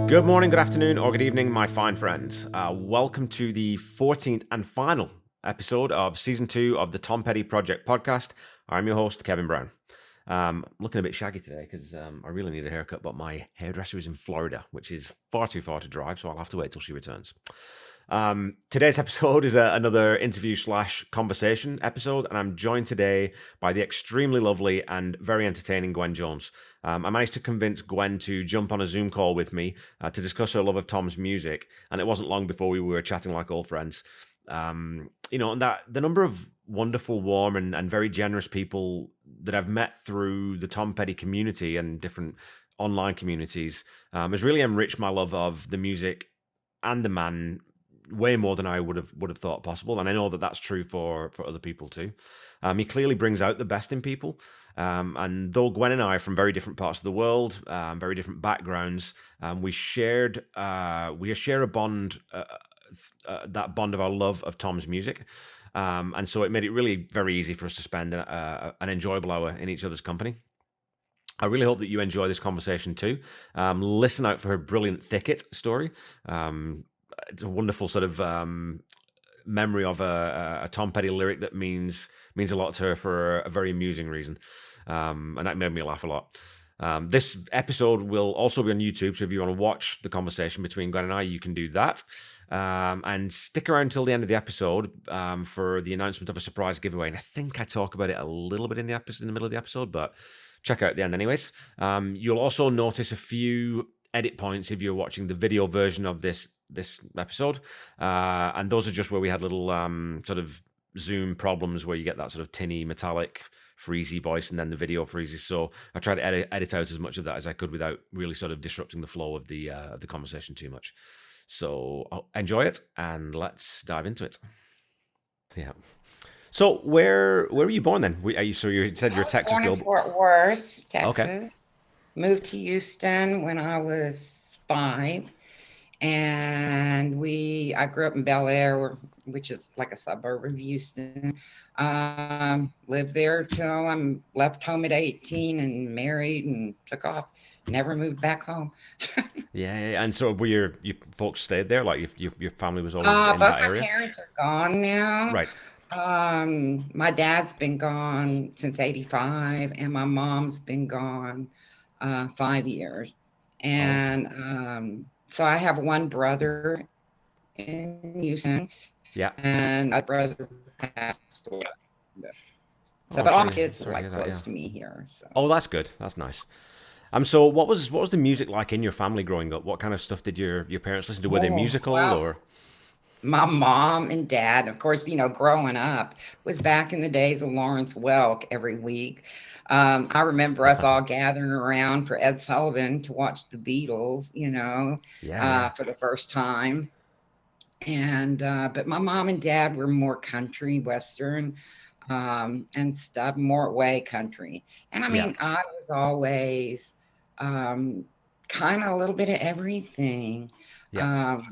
Good morning, good afternoon, or good evening, my fine friends. Welcome to the 14th and final episode of Season 2 of the Tom Petty Project podcast. I'm your host, Kevin Brown. I'm looking a bit shaggy today because I really need a haircut, but my hairdresser is in Florida, which is far too far to drive, so I'll have to wait till she returns. Today's episode is another interview / conversation episode, and I'm joined today by the extremely lovely and very entertaining Gwen Jones. I managed to convince Gwen to jump on a Zoom call with me to discuss her love of Tom's music, and it wasn't long before we were chatting like old friends. And that the number of wonderful, warm, and very generous people that I've met through the Tom Petty community and different online communities has really enriched my love of the music and the man way more than I would have thought possible, and I know that that's true for other people too. He clearly brings out the best in people, and though Gwen and I are from very different parts of the world, very different backgrounds, we share a bond, that bond of our love of Tom's music, and so it made it really very easy for us to spend an enjoyable hour in each other's company. I really hope that you enjoy this conversation too. Listen out for her brilliant Thicket story. It's a wonderful sort of memory of a Tom Petty lyric that means a lot to her for a very amusing reason, and that made me laugh a lot. This episode will also be on YouTube, so if you want to watch the conversation between Gwen and I, you can do that. And stick around till the end of the episode for the announcement of a surprise giveaway. And I think I talk about it a little bit in the middle of the episode, but check out the end anyways. You'll also notice a few edit points if you're watching the video version of this episode, and those are just where we had little sort of Zoom problems where you get that sort of tinny metallic freezy voice and then the video freezes, so I tried to edit out as much of that as I could without really sort of disrupting the flow of the conversation too much. So enjoy it and let's dive into it. Yeah. So where were you born then? So you said you're a Texas born girl. in Fort Worth, Texas. Okay. Moved to Houston when I was 5. And I grew up in Bel Air, which is like a suburb of Houston. Lived there till I left home at 18 and married and took off. Never moved back home. Yeah. And so were your folks stayed there? Like your family was always in that area? My parents are gone now. Right. My dad's been gone since 85, and my mom's been gone 5 years. And so I have one brother in Houston. Yeah. And my brother passed away. So, but all my kids are like close to me here. So. Oh, that's good. That's nice. So what was the music like in your family growing up? What kind of stuff did your parents listen to? Were they musical or? My mom and dad, of course, growing up was back in the days of Lawrence Welk every week. I remember us all gathering around for Ed Sullivan to watch the Beatles, for the first time. And but my mom and dad were more country, Western, and stuff, more way country. And I mean, I was always kind of a little bit of everything. Yeah.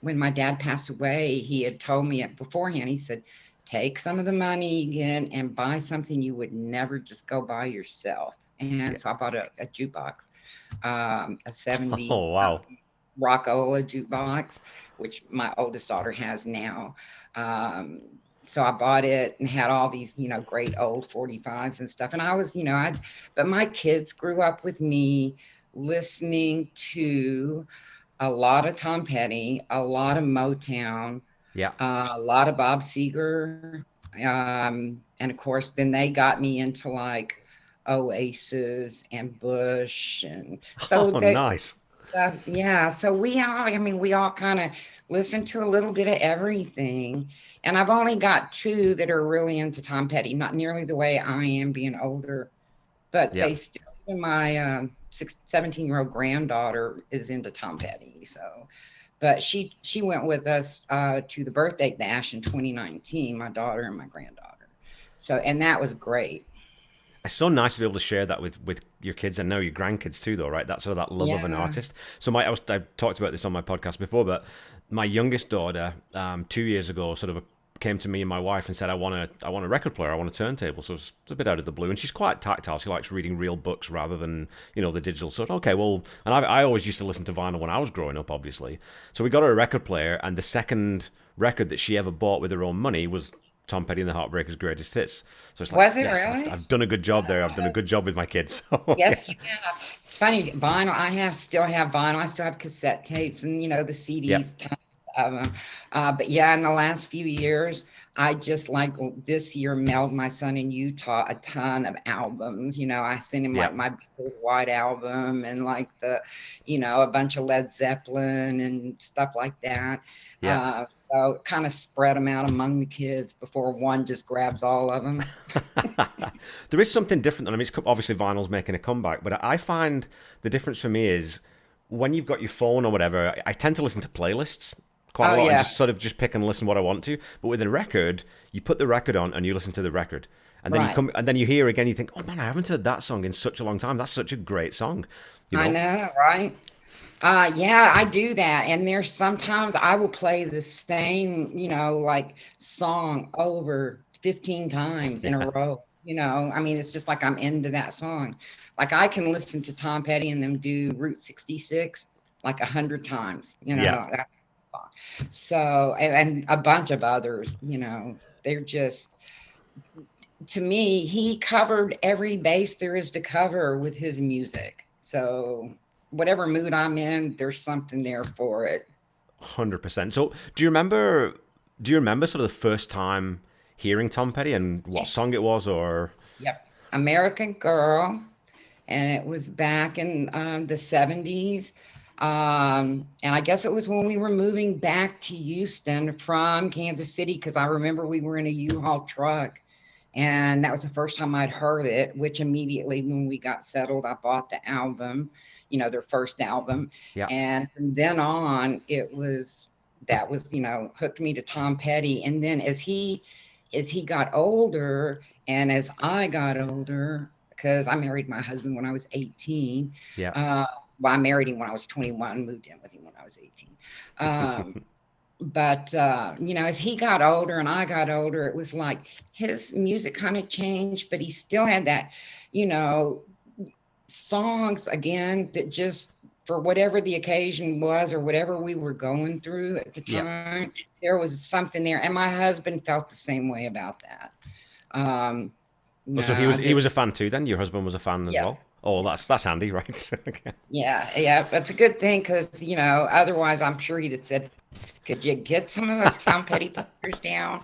When my dad passed away, he had told me beforehand, he said, take some of the money you get and buy something you would never just go buy yourself. And so I bought a jukebox, a 70s Rockola jukebox, which my oldest daughter has now. So I bought it and had all these, great old 45s and stuff. And I was, but my kids grew up with me listening to a lot of Tom Petty, a lot of Motown, a lot of Bob Seger. And of course, then they got me into like Oasis and Bush. And so nice. So we all kind of listen to a little bit of everything. And I've only got 2 that are really into Tom Petty, not nearly the way I am being older, but they still, my 17-year-old granddaughter is into Tom Petty. So, but she went with us to the birthday bash in 2019, my daughter and my granddaughter. So, and that was great. It's so nice to be able to share that with your kids and now your grandkids too, though, right? That sort of that love of an artist. So I talked about this on my podcast before, but my youngest daughter 2 years ago sort of came to me and my wife and said, I want a record player, I want a turntable. So it's a bit out of the blue. And she's quite tactile. She likes reading real books rather than, the digital stuff. Okay, well, and I always used to listen to vinyl when I was growing up, obviously. So we got her a record player, and the second record that she ever bought with her own money was Tom Petty and the Heartbreakers' Greatest Hits. So it's like, Was it yes, really? I've done a good job there. I've done a good job with my kids. So, Yes, you have. Funny, vinyl. Still have vinyl. I still have cassette tapes and the yeah, CDs. Tons of them. But yeah, in the last few years, I just like this year mailed my son in Utah a ton of albums. I sent him yeah, like my Beatles White album and like a bunch of Led Zeppelin and stuff like that. yeah. So kind of spread them out among the kids before one just grabs all of them. There is something different. I mean, it's obviously vinyl's making a comeback, but I find the difference for me is when you've got your phone or whatever, I tend to listen to playlists quite a lot and Yeah, just sort of just pick and listen what I want to. But with a record, you put the record on and you listen to the record. And then you right. come and then you hear again, you think, oh man, I haven't heard that song in such a long time. That's such a great song, you I know? know, right? Yeah, I do that. And there's sometimes I will play the same, like song over 15 times in Yeah. a row. I mean, it's just like I'm into that song. Like I can listen to Tom Petty and them do Route 66 like 100 times, Yeah. that song. So, and a bunch of others, they're just, to me, he covered every base there is to cover with his music. So, whatever mood I'm in, there's something there for it. 100%. So do you remember sort of the first time hearing Tom Petty and what Yeah. song it was or Yep. American Girl. And it was back in the 70s. And I guess it was when we were moving back to Houston from Kansas City, because I remember we were in a U-Haul truck. And that was the first time I'd heard it, which immediately when we got settled, I bought the album, their first album. yeah. And from then on, that was, hooked me to Tom Petty. And then as he got older and as I got older, because I married my husband when I was 18. Yeah. Well, I married him when I was 21, moved in with him when I was 18. But as he got older and I got older, it was like his music kind of changed, but he still had that, you know, songs again that just for whatever the occasion was or whatever we were going through at the Yeah. time, there was something there. And my husband felt the same way about that. Um, Oh, so he was a fan too then? Your husband was a fan as yes. well? Oh, that's handy, right? Okay. Yeah, that's a good thing because otherwise I'm sure he'd have said, "Could you get some of those Tom Petty posters down?"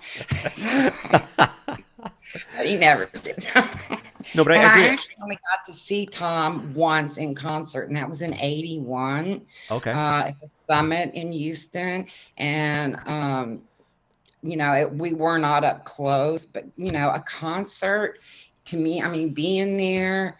But he never did. No, but And I I agree. actually only got to see Tom once in concert, and that was in '81 Okay. at the Summit in Houston. And we were not up close, but a concert to me, I mean, being there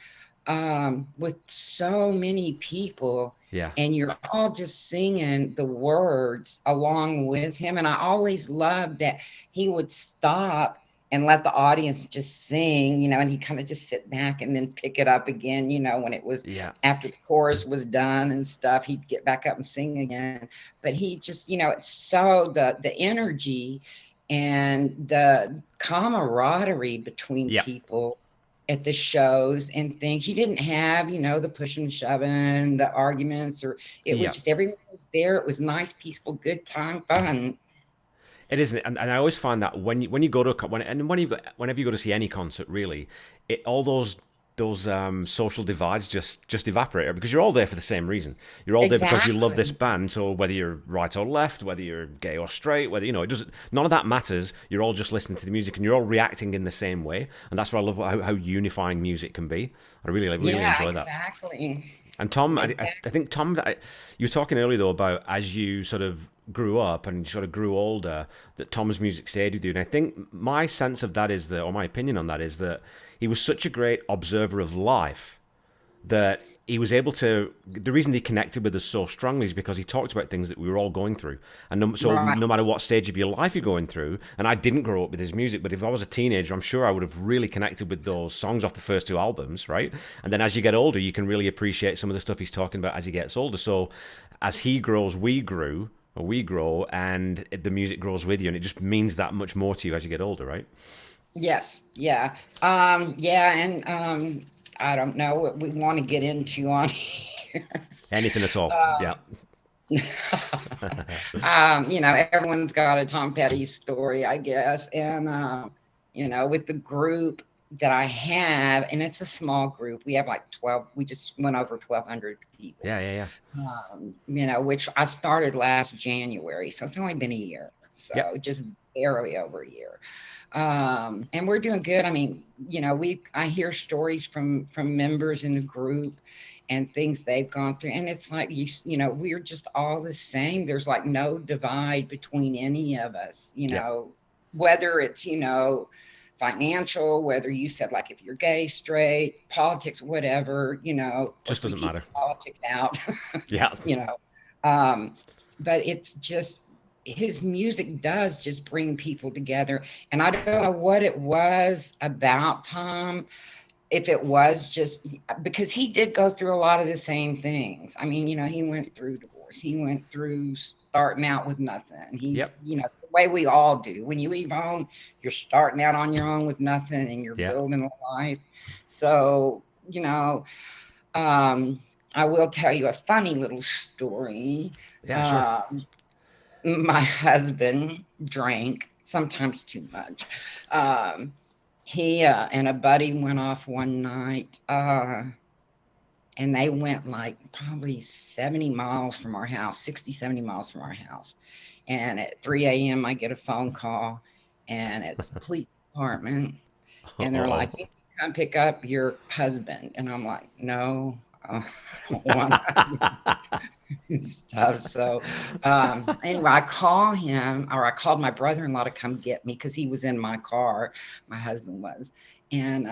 with so many people Yeah. and you're all just singing the words along with him. And I always loved that he would stop and let the audience just sing, and he'd kind of just sit back and then pick it up again, when it was Yeah. after the chorus was done and stuff, he'd get back up and sing again. But he just, it's so the energy and the camaraderie between Yeah. people at the shows and things. You didn't have, the pushing and shoving, the arguments, or it was Yeah. just everyone was there. It was nice, peaceful, good time, fun. It isn't, and I always find that when you go to whenever you go to see any concert, really, all those social divides just evaporate because you're all there for the same reason. You're all there because you love this Exactly. band. So whether you're right or left, whether you're gay or straight, whether it doesn't, none of that matters. You're all just listening to the music and you're all reacting in the same way, and that's what I love how unifying music can be. I really Yeah, enjoy that. exactly. And Tom, I Exactly. think Tom, you were talking earlier though about as you sort of grew up and sort of grew older, that Tom's music stayed with you. And I think my sense of that is that, or my opinion on that is that he was such a great observer of life that he was able to. The reason he connected with us so strongly is because he talked about things that we were all going through, and so Right. no matter what stage of your life you're going through. And I didn't grow up with his music, but if I was a teenager, I'm sure I would have really connected with those songs off the first two albums, right? And then as you get older, you can really appreciate some of the stuff he's talking about as he gets older. So as he grows, we grew. we grow, and the music grows with you, and it just means that much more to you as you get older, right? Yes, yeah. Yeah, and I don't know what we want to get into on here. Anything at all. Yeah. Everyone's got a Tom Petty story, I guess. And with the group that I have, and it's a small group. We have like 12, we just went over 1,200 people. Yeah, yeah, Which I started last January, so it's only been a year. yeah. So just barely over a year. And we're doing good. I mean, I hear stories from members in the group and things they've gone through, and it's like we're just all the same. There's like no divide between any of us, whether it's financial, whether you said like if you're gay, straight, politics, whatever, Just doesn't matter. Politics out. Yeah. But it's just, his music does just bring people together. And I don't know what it was about Tom, if it was just because he did go through a lot of the same things. I mean, he went through divorce. He went through starting out with nothing. He's, the way we all do. When you leave home, you're starting out on your own with nothing, and you're building a life. So, I will tell you a funny little story. Yeah, sure. My husband drank, sometimes too much. He and a buddy went off one night, and they went like probably 70 miles from our house, 60, 70 miles from our house. And at 3 a.m., I get a phone call, and it's the police department. And they're like, "You come pick up your husband." And I'm like, "No, I don't want to." Stuff. So anyway, I called my brother-in-law to come get me because he was in my car. My husband was. And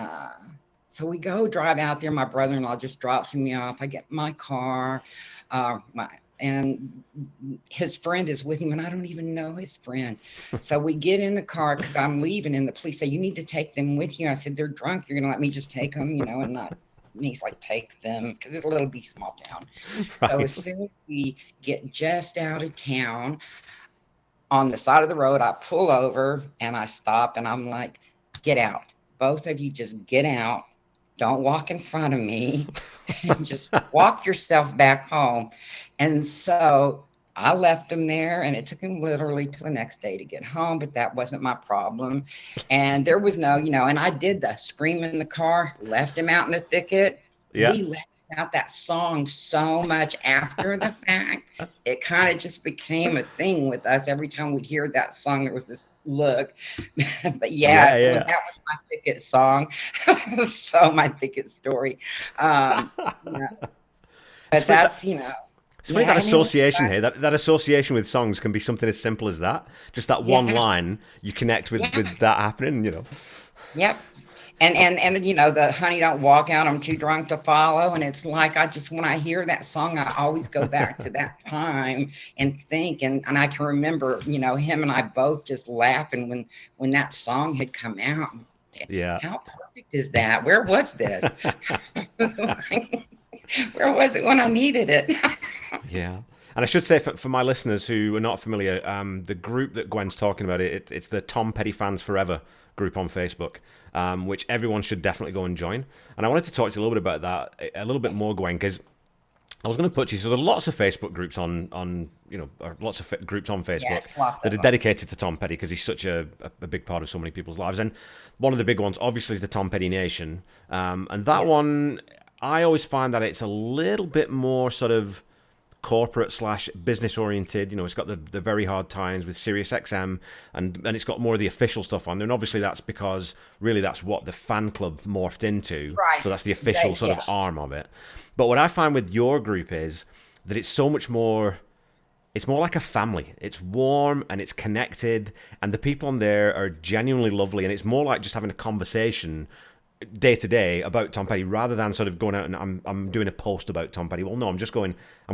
so we go drive out there. My brother-in-law just drops me off. I get my car. And his friend is with him, and I don't even know his friend. So we get in the car because I'm leaving, and the police say, "You need to take them with you." I said, "They're drunk. You're going to let me just take them, and not." And he's like, "Take them," because it's a little bitty small town. Right. So as soon as we get just out of town, on the side of the road, I pull over and I stop, and I'm like, "Get out. Both of you just get out. Don't walk in front of me. And just walk yourself back home." And so I left him there, and it took him literally till the next day to get home, but that wasn't my problem. And there was no, and I did the scream in the car, left him out in the thicket. Yeah. We left out that song so much after the fact. It kind of just became a thing with us. Every time we'd hear that song, there was this look. But that was my thicket song. So my thicket story. But that's, It's funny that association here, that association with songs can be something as simple as that. Just that one line, you connect with that happening, Yep. And the "Honey, Don't Walk Out, I'm Too Drunk to Follow." And it's like, when I hear that song, I always go back to that time and think, and I can remember, him and I both just laughing when that song had come out. Yeah. How perfect is that? Where was this? Where was it when I needed it? Yeah. And I should say, for my listeners who are not familiar, the group that Gwen's talking about, it's the Tom Petty Fans Forever group on Facebook, which everyone should definitely go and join. And I wanted to talk to you a little bit about that, a little bit more, Gwen, because I was going to put you, so there are lots of Facebook groups lots of groups on Facebook that are dedicated to Tom Petty because he's such a big part of so many people's lives. And one of the big ones, obviously, is the Tom Petty Nation. And that one, I always find that it's a little bit more sort of corporate / business oriented. It's got the very hard times with Sirius XM, and it's got more of the official stuff on there. And obviously that's because really that's what the fan club morphed into. Right. So that's the official sort of arm of it. But what I find with your group is that it's so much more, it's more like a family. It's warm and it's connected, and the people on there are genuinely lovely, and it's more like just having a conversation day to day about Tom Petty, rather than sort of going out and I'm doing a post about Tom Petty. Well, no, I'm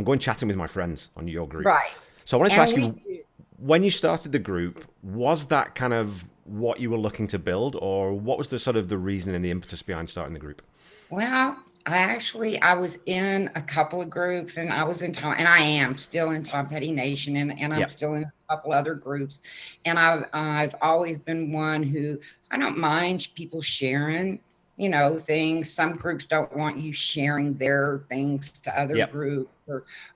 going chatting with my friends on your group. Right. So I wanted to ask you, when you started the group, was that kind of what you were looking to build, or what was the sort of the reason and the impetus behind starting the group? Well, I was in a couple of groups, and I was in Tom, and I am still in Tom Petty Nation, and I'm Yep. still in a couple other groups. And I've always been one who, I don't mind people sharing, things. Some groups don't want you sharing their things to other Yep. groups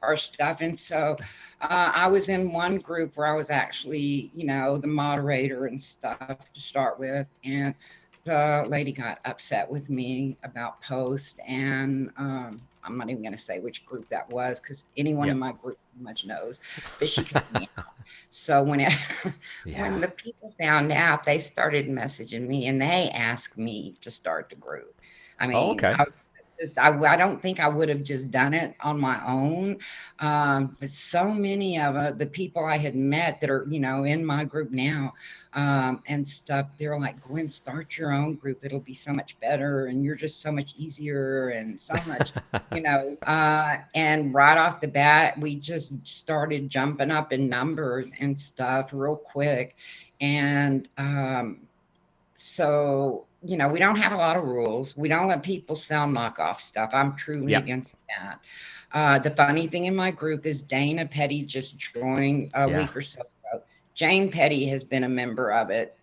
or stuff. And so I was in one group where I was actually, the moderator and stuff to start with. And the lady got upset with me about post, and I'm not even going to say which group that was because anyone in Yep. my group pretty much knows, but she kicked me out. So when it, when Yeah. the people found out, they started messaging me and they asked me to start the group. I Oh, mean, okay. I don't think I would have just done it on my own. But so many of the people I had met that are, in my group now, and stuff, they're like, Gwen, start your own group. It'll be so much better. And you're just so much easier and so much, and right off the bat, we just started jumping up in numbers and stuff real quick. And, so, we don't have a lot of rules. We don't let people sell knockoff stuff. I'm truly Yep. against that. The funny thing in my group is Dana Petty just joined a Yeah. week or so ago. Jane Petty has been a member of it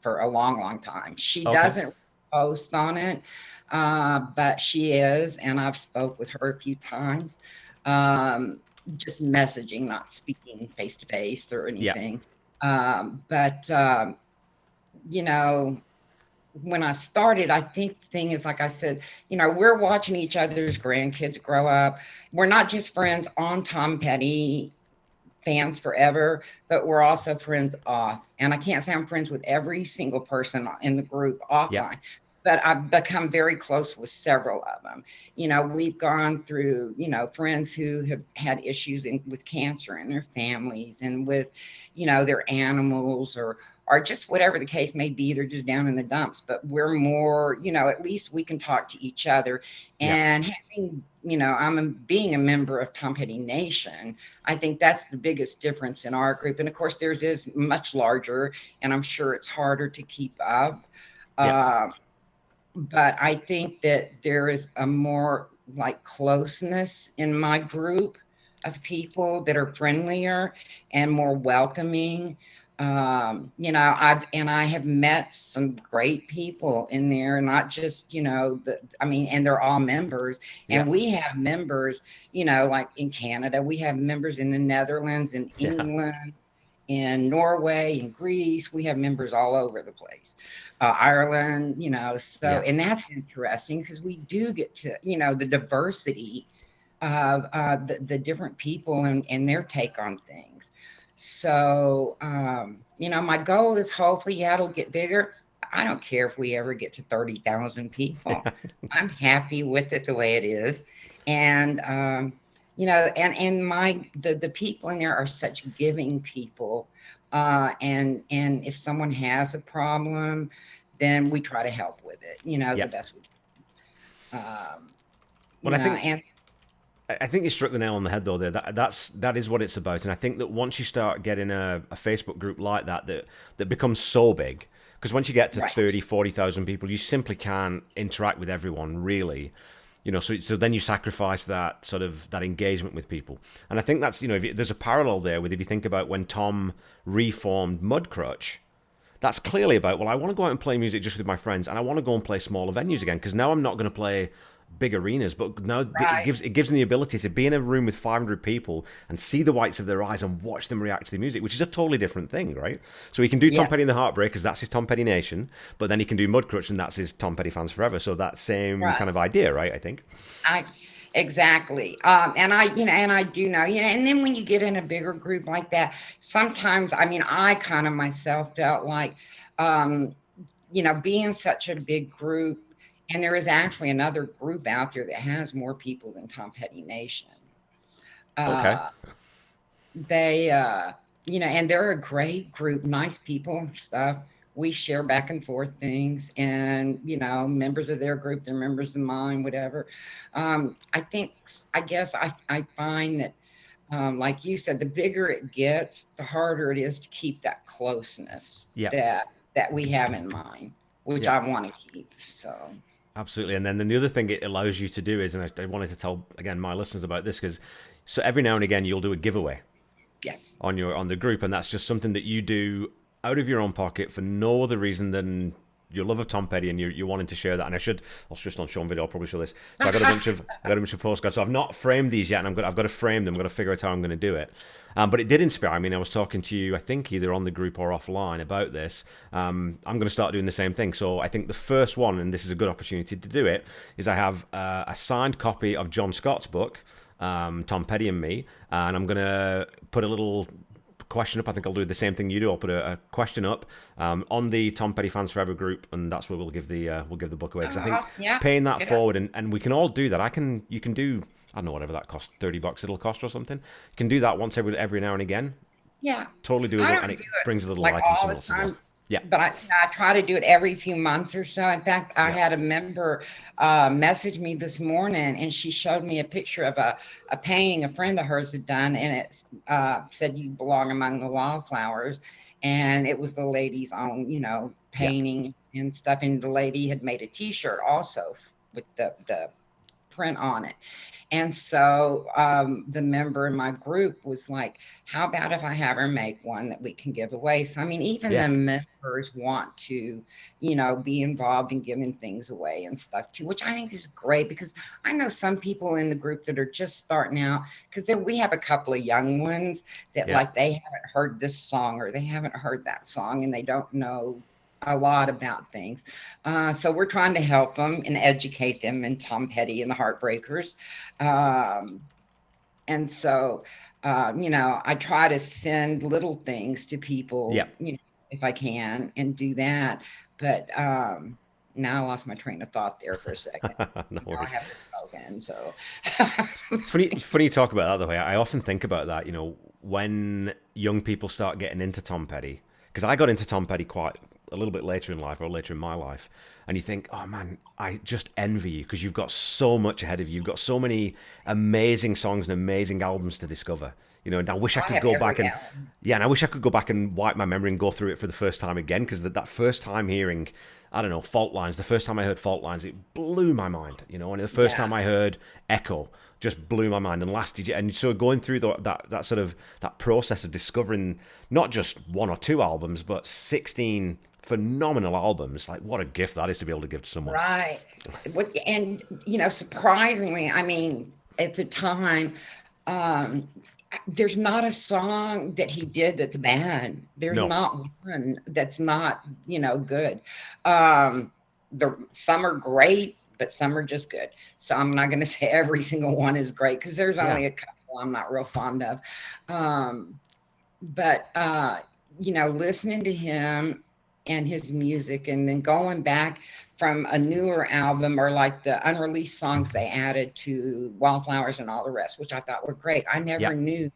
for a long, long time. She Okay. doesn't post on it, but she is, and I've spoke with her a few times, um, just messaging, not speaking face to face or Yeah. anything. But you know, when I started, I think the thing is, like I said, we're watching each other's grandkids grow up. We're not just friends on Tom Petty, fans forever, but we're also friends off. And I can't say I'm friends with every single person in the group Yeah. offline, but I've become very close with several of them. We've gone through, friends who have had issues with cancer in their families and with, their animals or just whatever the case may be. They're just down in the dumps, but we're more, at least we can talk to each other. Yeah. And having, being a member of Tom Petty Nation, I think that's the biggest difference in our group. And of course, theirs is much larger, and I'm sure it's harder to keep up. Yeah. Uh, but I think that there is a more like closeness in my group of people that are friendlier and more welcoming. I have met some great people in there, not just, and they're all members. Yeah. And we have members, like in Canada, we have members in the Netherlands, in Yeah. England, in Norway, in Greece. We have members all over the place. Ireland, so, Yeah. and that's interesting because we do get to, the diversity of the different people and their take on things. So, my goal is hopefully, yeah, it'll get bigger. I don't care if we ever get to 30,000 people. I'm happy with it the way it is. And, and the people in there are such giving people. And if someone has a problem, then we try to help with it, the Yeah. best we can. Well, And I think you struck the nail on the head though. There, that is what it's about, and I think that once you start getting a Facebook group like that becomes so big, because once you get to right. 30, 40,000 people, you simply can't interact with everyone really. So then you sacrifice that sort of that engagement with people, and I think that's there's a parallel there with if you think about when Tom reformed Mudcrutch. That's clearly about, well, I want to go out and play music just with my friends, and I want to go and play smaller venues again, because now I'm not going to play big arenas, but now Right. it gives them the ability to be in a room with 500 people and see the whites of their eyes and watch them react to the music, which is a totally different thing, right? So he can do Tom Yes. Petty and the Heartbreakers, that's his Tom Petty Nation, but then he can do Mudcrutch, and that's his Tom Petty Fans Forever. So that same Right. kind of idea, right? I think. I exactly. And I do know, and then when you get in a bigger group like that, sometimes, I kind of myself felt like, um, being such a big group, and there is actually another group out there that has more people than Tom Petty Nation. Okay. Uh, they, and they're a great group, nice people, stuff. We share back and forth things, and members of their group, they're members of mine, whatever. I guess I find that, like you said, the bigger it gets, the harder it is to keep that closeness Yeah. that we have in mind, which Yeah. I want to keep. So Absolutely. And then the other thing it allows you to do is, and I wanted to tell again my listeners about this because so every now and again you'll do a giveaway Yes. on the group, and that's just something that you do out of your own pocket for no other reason than your love of Tom Petty and you're wanting to share that. And I was just on Sean video. I'll probably show this. So I got a bunch of postcards. So I've not framed these yet, and I've got to frame them. I've got to figure out how I'm going to do it. But it did inspire. I mean, I was talking to you, I think either on the group or offline about this. I'm going to start doing the same thing. So I think the first one, and this is a good opportunity to do it, is I have a signed copy of John Scott's book, Tom Petty and Me, and I'm going to put a little question up. I think I'll do the same thing you do. I'll put a question up on the Tom Petty Fans Forever group, and that's where we'll give the book away. Because I think paying that forward, and we can all do that. You can do, I don't know, whatever that costs, $30 it'll cost or something. You can do that once every now and again. Yeah, totally doable, and it brings a little light into someone else as well. Yeah, but I try to do it every few months or so. In fact, I had a member message me this morning, and she showed me a picture of a painting a friend of hers had done, and it said "You belong among the wildflowers," and it was the lady's own, painting and stuff. And the lady had made a T-shirt also with the print on it. And so the member in my group was like, how about if I have her make one that we can give away? So, I mean, even the members want to, be involved in giving things away and stuff too, which I think is great because I know some people in the group that are just starting out because we have a couple of young ones that like they haven't heard this song or they haven't heard that song and they don't know a lot about things. So we're trying to help them and educate them in Tom Petty and the Heartbreakers. And so, I try to send little things to people, if I can and do that. But now I lost my train of thought there for a second. No worries. I have to smoke in, so. It's funny you talk about that the way. I often think about that, when young people start getting into Tom Petty, because I got into Tom Petty quite a little bit later in life or later in my life, and you think, oh man, I just envy you because you've got so much ahead of you. You've got so many amazing songs and amazing albums to discover. And I wish I could go back and I wish I could go back and wipe my memory and go through it for the first time again, because that first time hearing, I don't know, Fault Lines, the first time I heard Fault Lines, it blew my mind, and the first time I heard Echo just blew my mind and lasted. And so going through that sort of that process of discovering not just one or two albums, but 16 phenomenal albums, like what a gift that is to be able to give to someone. Right. And, surprisingly, I mean, at the time, there's not a song that he did that's bad. There's not one that's not, good. Some are great, but some are just good. So I'm not going to say every single one is great because there's only a couple I'm not real fond of. But listening to him and his music and then going back from a newer album or like the unreleased songs they added to Wildflowers and all the rest, which I thought were great. I never knew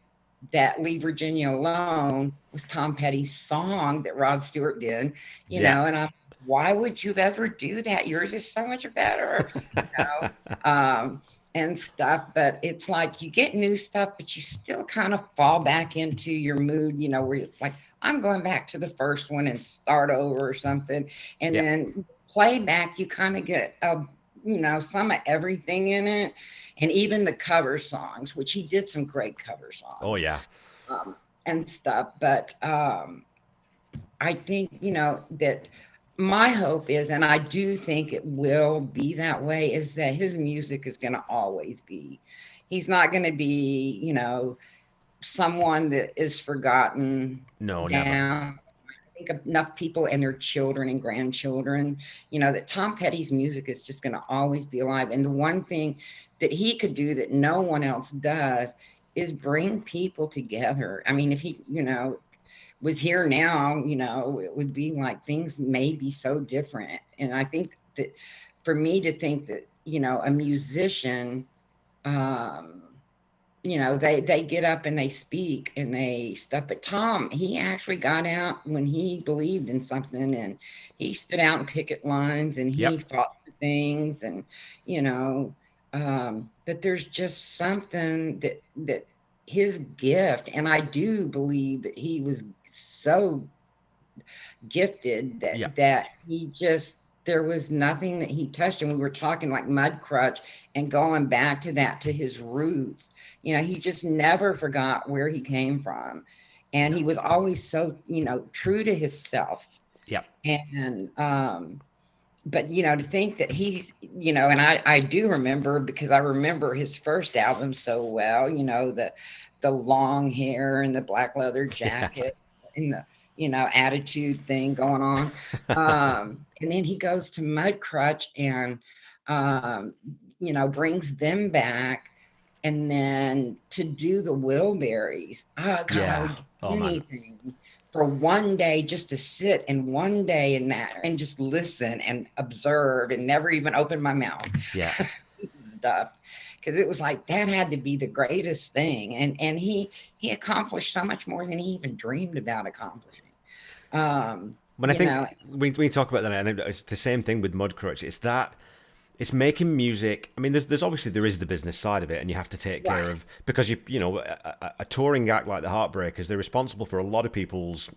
that Leave Virginia Alone was Tom Petty's song that Rod Stewart did, and why would you ever do that? Yours is so much better, and stuff. But it's like you get new stuff, but you still kind of fall back into your mood, where it's like, I'm going back to the first one and start over or something. And then playback, you kind of get, some of everything in it. And even the cover songs, which he did some great cover songs. Oh, yeah. And stuff. But I think, that my hope is, and I do think it will be that way, is that his music is going to always be. He's not going to be, someone that is forgotten. No, down. never. I think enough people and their children and grandchildren, that Tom Petty's music is just going to always be alive. And the one thing that he could do that no one else does is bring people together. I mean, if he, was here now, it would be like things may be so different. And I think that for me to think that, a musician, they get up and they speak and they stuff. But Tom, he actually got out when he believed in something, and he stood out in picket lines and he fought for things, and but there's just something that his gift, and I do believe that he was so gifted that he just there was nothing that he touched. And we were talking like Mudcrutch and going back to that, to his roots. He just never forgot where he came from. And he was always so, true to himself. Yeah. And, but, to think that he's, and I do remember, because I remember his first album so well, the long hair and the black leather jacket and the, attitude thing going on. And then he goes to Mudcrutch and, brings them back. And then to do the Wilburys, God, I would do anything for one day, just to sit and one day in that and just listen and observe and never even open my mouth. Yeah. Stuff. Because it was like, that had to be the greatest thing. And he accomplished so much more than he even dreamed about accomplishing. When I think we talk about that, and it's the same thing with Mudcrutch. It's making music. I mean, there's obviously there is the business side of it, and you have to take care of, because a touring act like the Heartbreakers, they're responsible for a lot of people's.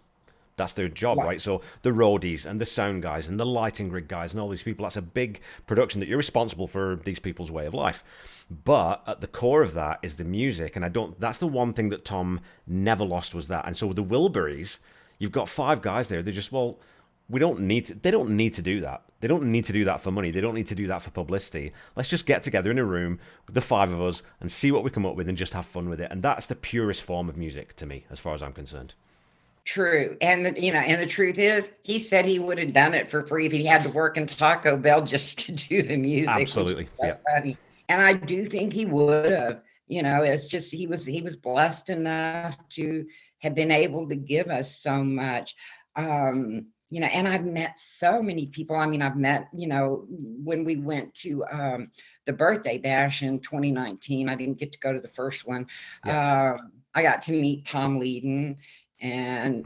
That's their job, right? So the roadies and the sound guys and the lighting rig guys and all these people, that's a big production that you're responsible for these people's way of life. But at the core of that is the music, and that's the one thing that Tom never lost, was that. And so with the Wilburys, you've got 5 guys there. They're just, they don't need to do that. They don't need to do that for money. They don't need to do that for publicity. Let's just get together in a room with the 5 of us and see what we come up with and just have fun with it. And that's the purest form of music to me, as far as I'm concerned. True. And the truth is, he said he would have done it for free if he had to work in Taco Bell just to do the music. Absolutely. So funny. And I do think he would have. It's just he was blessed enough to have been able to give us so much. And I've met so many people. I mean, I've met, when we went to the birthday bash in 2019, I didn't get to go to the first one. Yeah. I got to meet Tom Leeden and,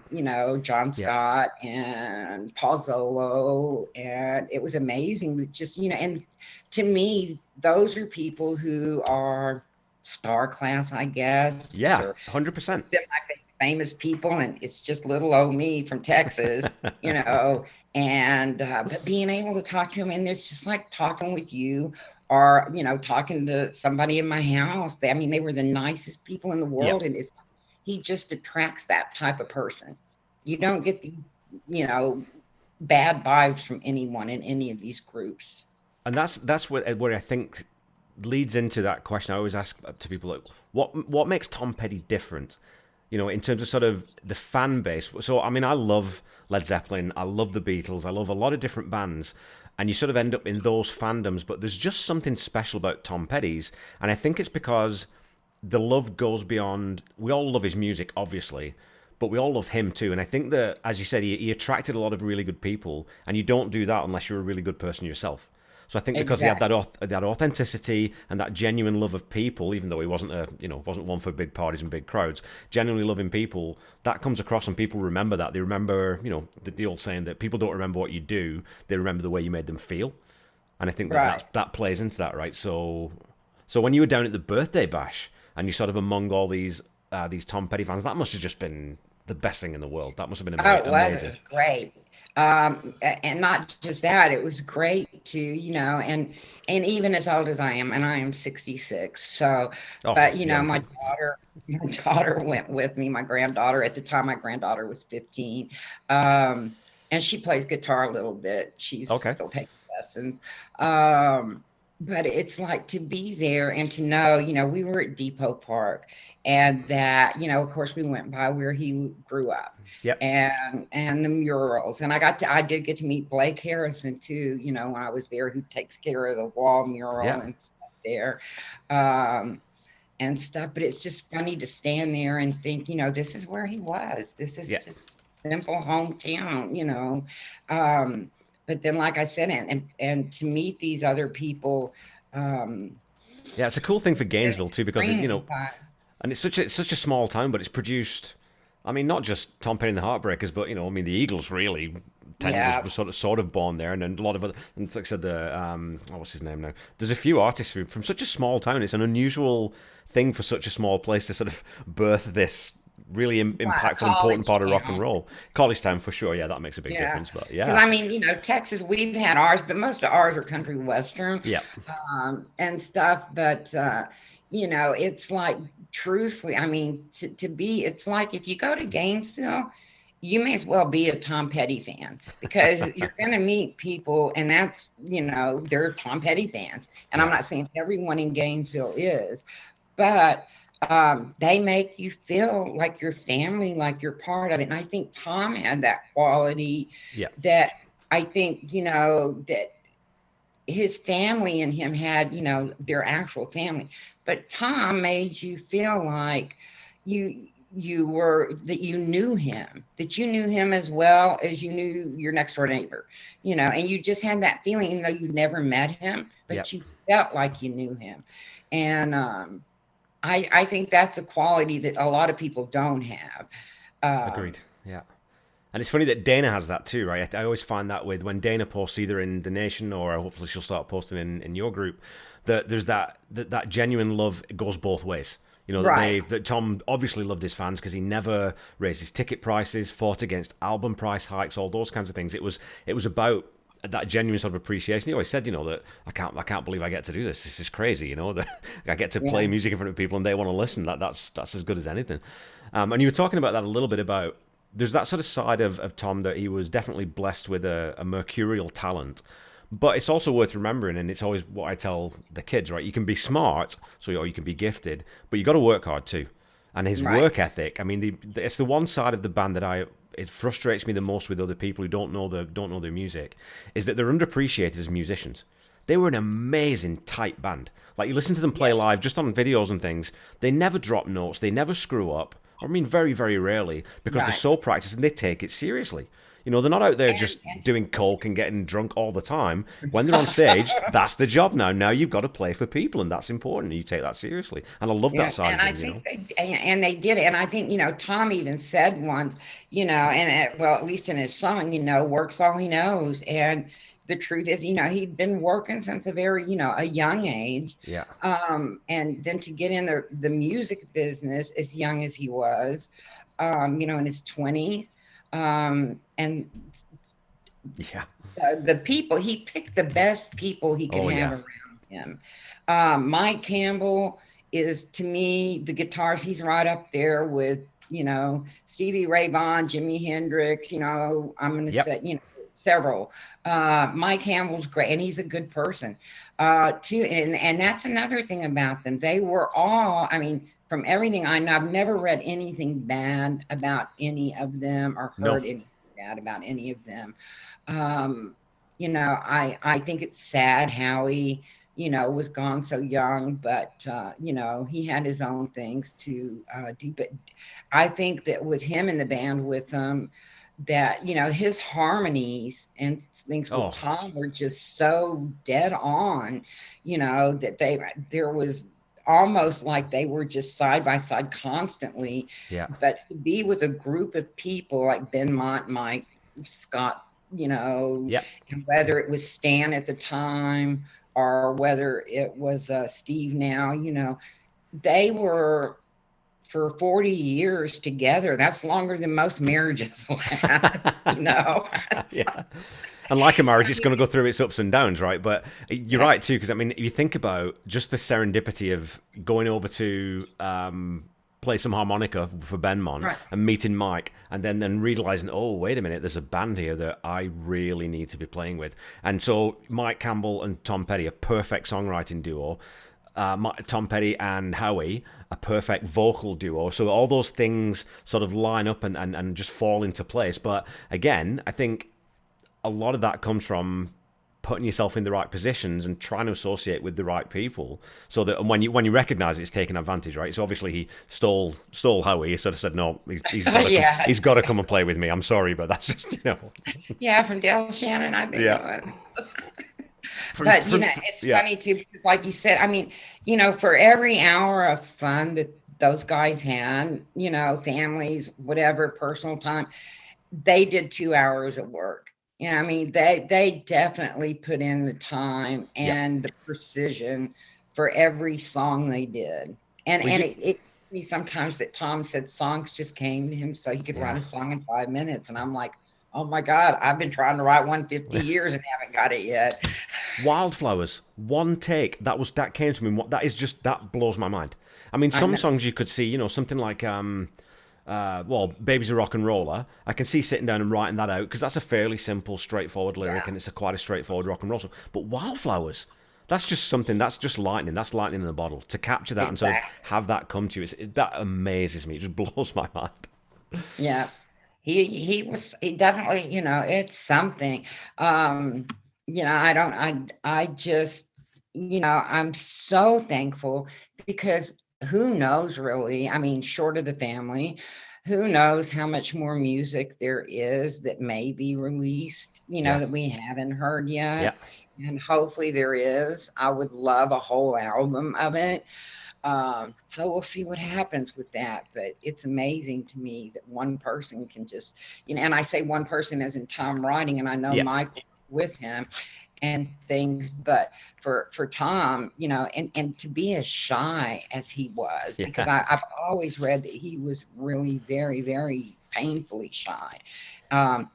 John Scott and Paul Zolo. And it was amazing. Just, and to me, those are people who are star class, I guess. Yeah, 100%. Famous people, and it's just little old me from Texas, and but being able to talk to him, and it's just like talking with you, or talking to somebody in my house. They were the nicest people in the world. Yep. And he just attracts that type of person. You don't get the bad vibes from anyone in any of these groups. And that's what I think leads into that question I always ask to people, like, what makes Tom Petty different? In terms of sort of the fan base. So, I mean, I love Led Zeppelin, I love the Beatles, I love a lot of different bands, and you sort of end up in those fandoms, but there's just something special about Tom Petty's, and I think it's because the love goes beyond, we all love his music, obviously, but we all love him too, and I think that, as you said, he attracted a lot of really good people, and you don't do that unless you're a really good person yourself. So I think because he had that authenticity and that genuine love of people, even though he wasn't one for big parties and big crowds, genuinely loving people, that comes across, and people remember that. They remember, the old saying that people don't remember what you do, they remember the way you made them feel. And I think that plays into that, right? So when you were down at the birthday bash and you sort of among all these Tom Petty fans, that must have just been the best thing in the world. That must have been amazing. It was great. And not just that, it was great to, and even as old as I am, and I am 66. So, but my daughter went with me, my granddaughter. At the time, my granddaughter was 15. And she plays guitar a little bit. She's still taking lessons. But it's like to be there and to know, we were at Depot Park, and that, of course, we went by where he grew up. Yep. And the murals. And I did get to meet Blake Harrison too, when I was there, who takes care of the wall mural and stuff there. And stuff. But it's just funny to stand there and think, this is where he was. This is just simple hometown, But then, like I said, and to meet these other people. It's a cool thing for Gainesville too, because and it's such a small town, but it's produced. I mean, not just Tom Petty and the Heartbreakers, but the Eagles really was sort of born there, and then a lot of other. And like I said, what's his name now? There's a few artists from such a small town. It's an unusual thing for such a small place to sort of birth this really Right, impactful, important college part of rock and town. roll. College town for sure. Yeah, that makes a big Yeah, difference. But because yeah, I mean, Texas, we've had ours, but most of ours are country western, yeah, and stuff. But it's like, truthfully, I mean, it's like if you go to Gainesville, you may as well be a Tom Petty fan because you're going to meet people, and they're Tom Petty fans. And I'm yeah. not saying everyone in Gainesville is, but they make you feel like your family, like you're part of it. And I think Tom had that quality Yeah, that I think, that his family and him had, their actual family. But Tom made you feel like you knew him, that you knew him as well as you knew your next door neighbor, and you just had that feeling, even though you never met him, yeah. but you felt like you knew him. And I think that's a quality that a lot of people don't have. Agreed. Um, Yeah. And it's funny that Dana has that too, right? I always find that with when Dana posts either in the Nation or hopefully she'll start posting in your group, that there's that genuine love goes both ways. You know, right. that Tom obviously loved his fans because he never raised his ticket prices, fought against album price hikes, all those kinds of things. It was about that genuine sort of appreciation. He always said, that I can't believe I get to do this. This is crazy, that I get to play Yeah. music in front of people and they want to listen. That's as good as anything. And you were talking about that a little bit about there's that sort of side of Tom that he was definitely blessed with a mercurial talent. But it's also worth remembering, and it's always what I tell the kids, right? You can be smart, or you can be gifted, but you got to work hard too. And his Right. work ethic, I mean, it's the one side of the band that it frustrates me the most with other people who don't know their music, is that they're underappreciated as musicians. They were an amazing tight band. Like you listen to them play Yes. live, just on videos and things, they never drop notes, they never screw up. I mean, very, very rarely, because they're Right. so practiced and they take it seriously. They're not out there And, just doing coke and getting drunk all the time. When they're on stage, that's the job now. Now you've got to play for people, and that's important. And you take that seriously. And I love that yeah, side of and I things. think they did it. And I think, Tom even said once, well, at least in his song, works all he knows. And the truth is, he'd been working since a very, a young age. Yeah. And then to get in the music business as young as he was, in his 20s. And Yeah. the people, he picked the best people he could Oh, have yeah. around him. Mike Campbell is, to me, the guitars, he's right up there with, Stevie Ray Vaughan, Jimi Hendrix, I'm going to Yep. say, several. Mike Campbell's great, and he's a good person, too. And that's another thing about them. They were all, I mean, from everything I know, I've never read anything bad about any of them or No. heard anything bad about any of them. Um, I think it's sad Howie, was gone so young, but he had his own things to do. But I think that with him in the band with him, that his harmonies and things with Oh, Tom were just so dead on, that there was almost like they were just side by side constantly. yeah. But to be with a group of people like Ben Mott, Mike, Scott, Yep. and whether it was Stan at the time or whether it was Steve now, they were for 40 years together. That's longer than most marriages last, you know. Yeah. And like a marriage, it's going to go through its ups and downs, right? But you're Yeah, right too, because I mean, if you think about just the serendipity of going over to play some harmonica for Benmont right. and meeting Mike, and then realizing, oh, wait a minute, there's a band here that I really need to be playing with. And so Mike Campbell and Tom Petty, a perfect songwriting duo. Tom Petty and Howie, a perfect vocal duo. So all those things sort of line up and just fall into place. But again, I think a lot of that comes from putting yourself in the right positions and trying to associate with the right people, so that when you recognize it's taking advantage, right? So obviously he stole Howie. He sort of said, no, he's got to come, Yeah, he's got to come and play with me. I'm sorry, but that's just yeah, from Dale Shannon, I think it yeah. was. From, But from, it's yeah, funny too, because like you said, I mean, for every hour of fun that those guys had, families, whatever, personal time, they did 2 hours of work. I mean, they definitely put in the time yeah. and the precision for every song they did. And We and do, it me sometimes that Tom said songs just came to him so he could write Yeah. a song in 5 minutes. And I'm like, oh my God, I've been trying to write one 50 years and haven't got it yet. Wildflowers, one take. That came to me. That is just that blows my mind. I mean, I some know. songs you could see, something like well, "Baby's a Rock and Roller." I can see sitting down and writing that out because that's a fairly simple, straightforward lyric, Yeah, and it's quite a straightforward rock and roll song. But Wildflowers, that's just something. That's just lightning. That's lightning in a bottle. To capture that and sort of exactly. have that come to you, that amazes me. It just blows my mind. Yeah. He definitely, it's something. Um, I just, I'm so thankful because who knows really? I mean, short of the family, who knows how much more music there is that may be released, Yeah, that we haven't heard yeah, yet. And hopefully there is. I would love a whole album of it. So we'll see what happens with that. But it's amazing to me that one person can just, and I say one person as in Tom writing, and I know yeah, Mike with him and things, but for Tom, and to be as shy as he was, because yeah, I've always read that he was really very, very painfully shy. Um,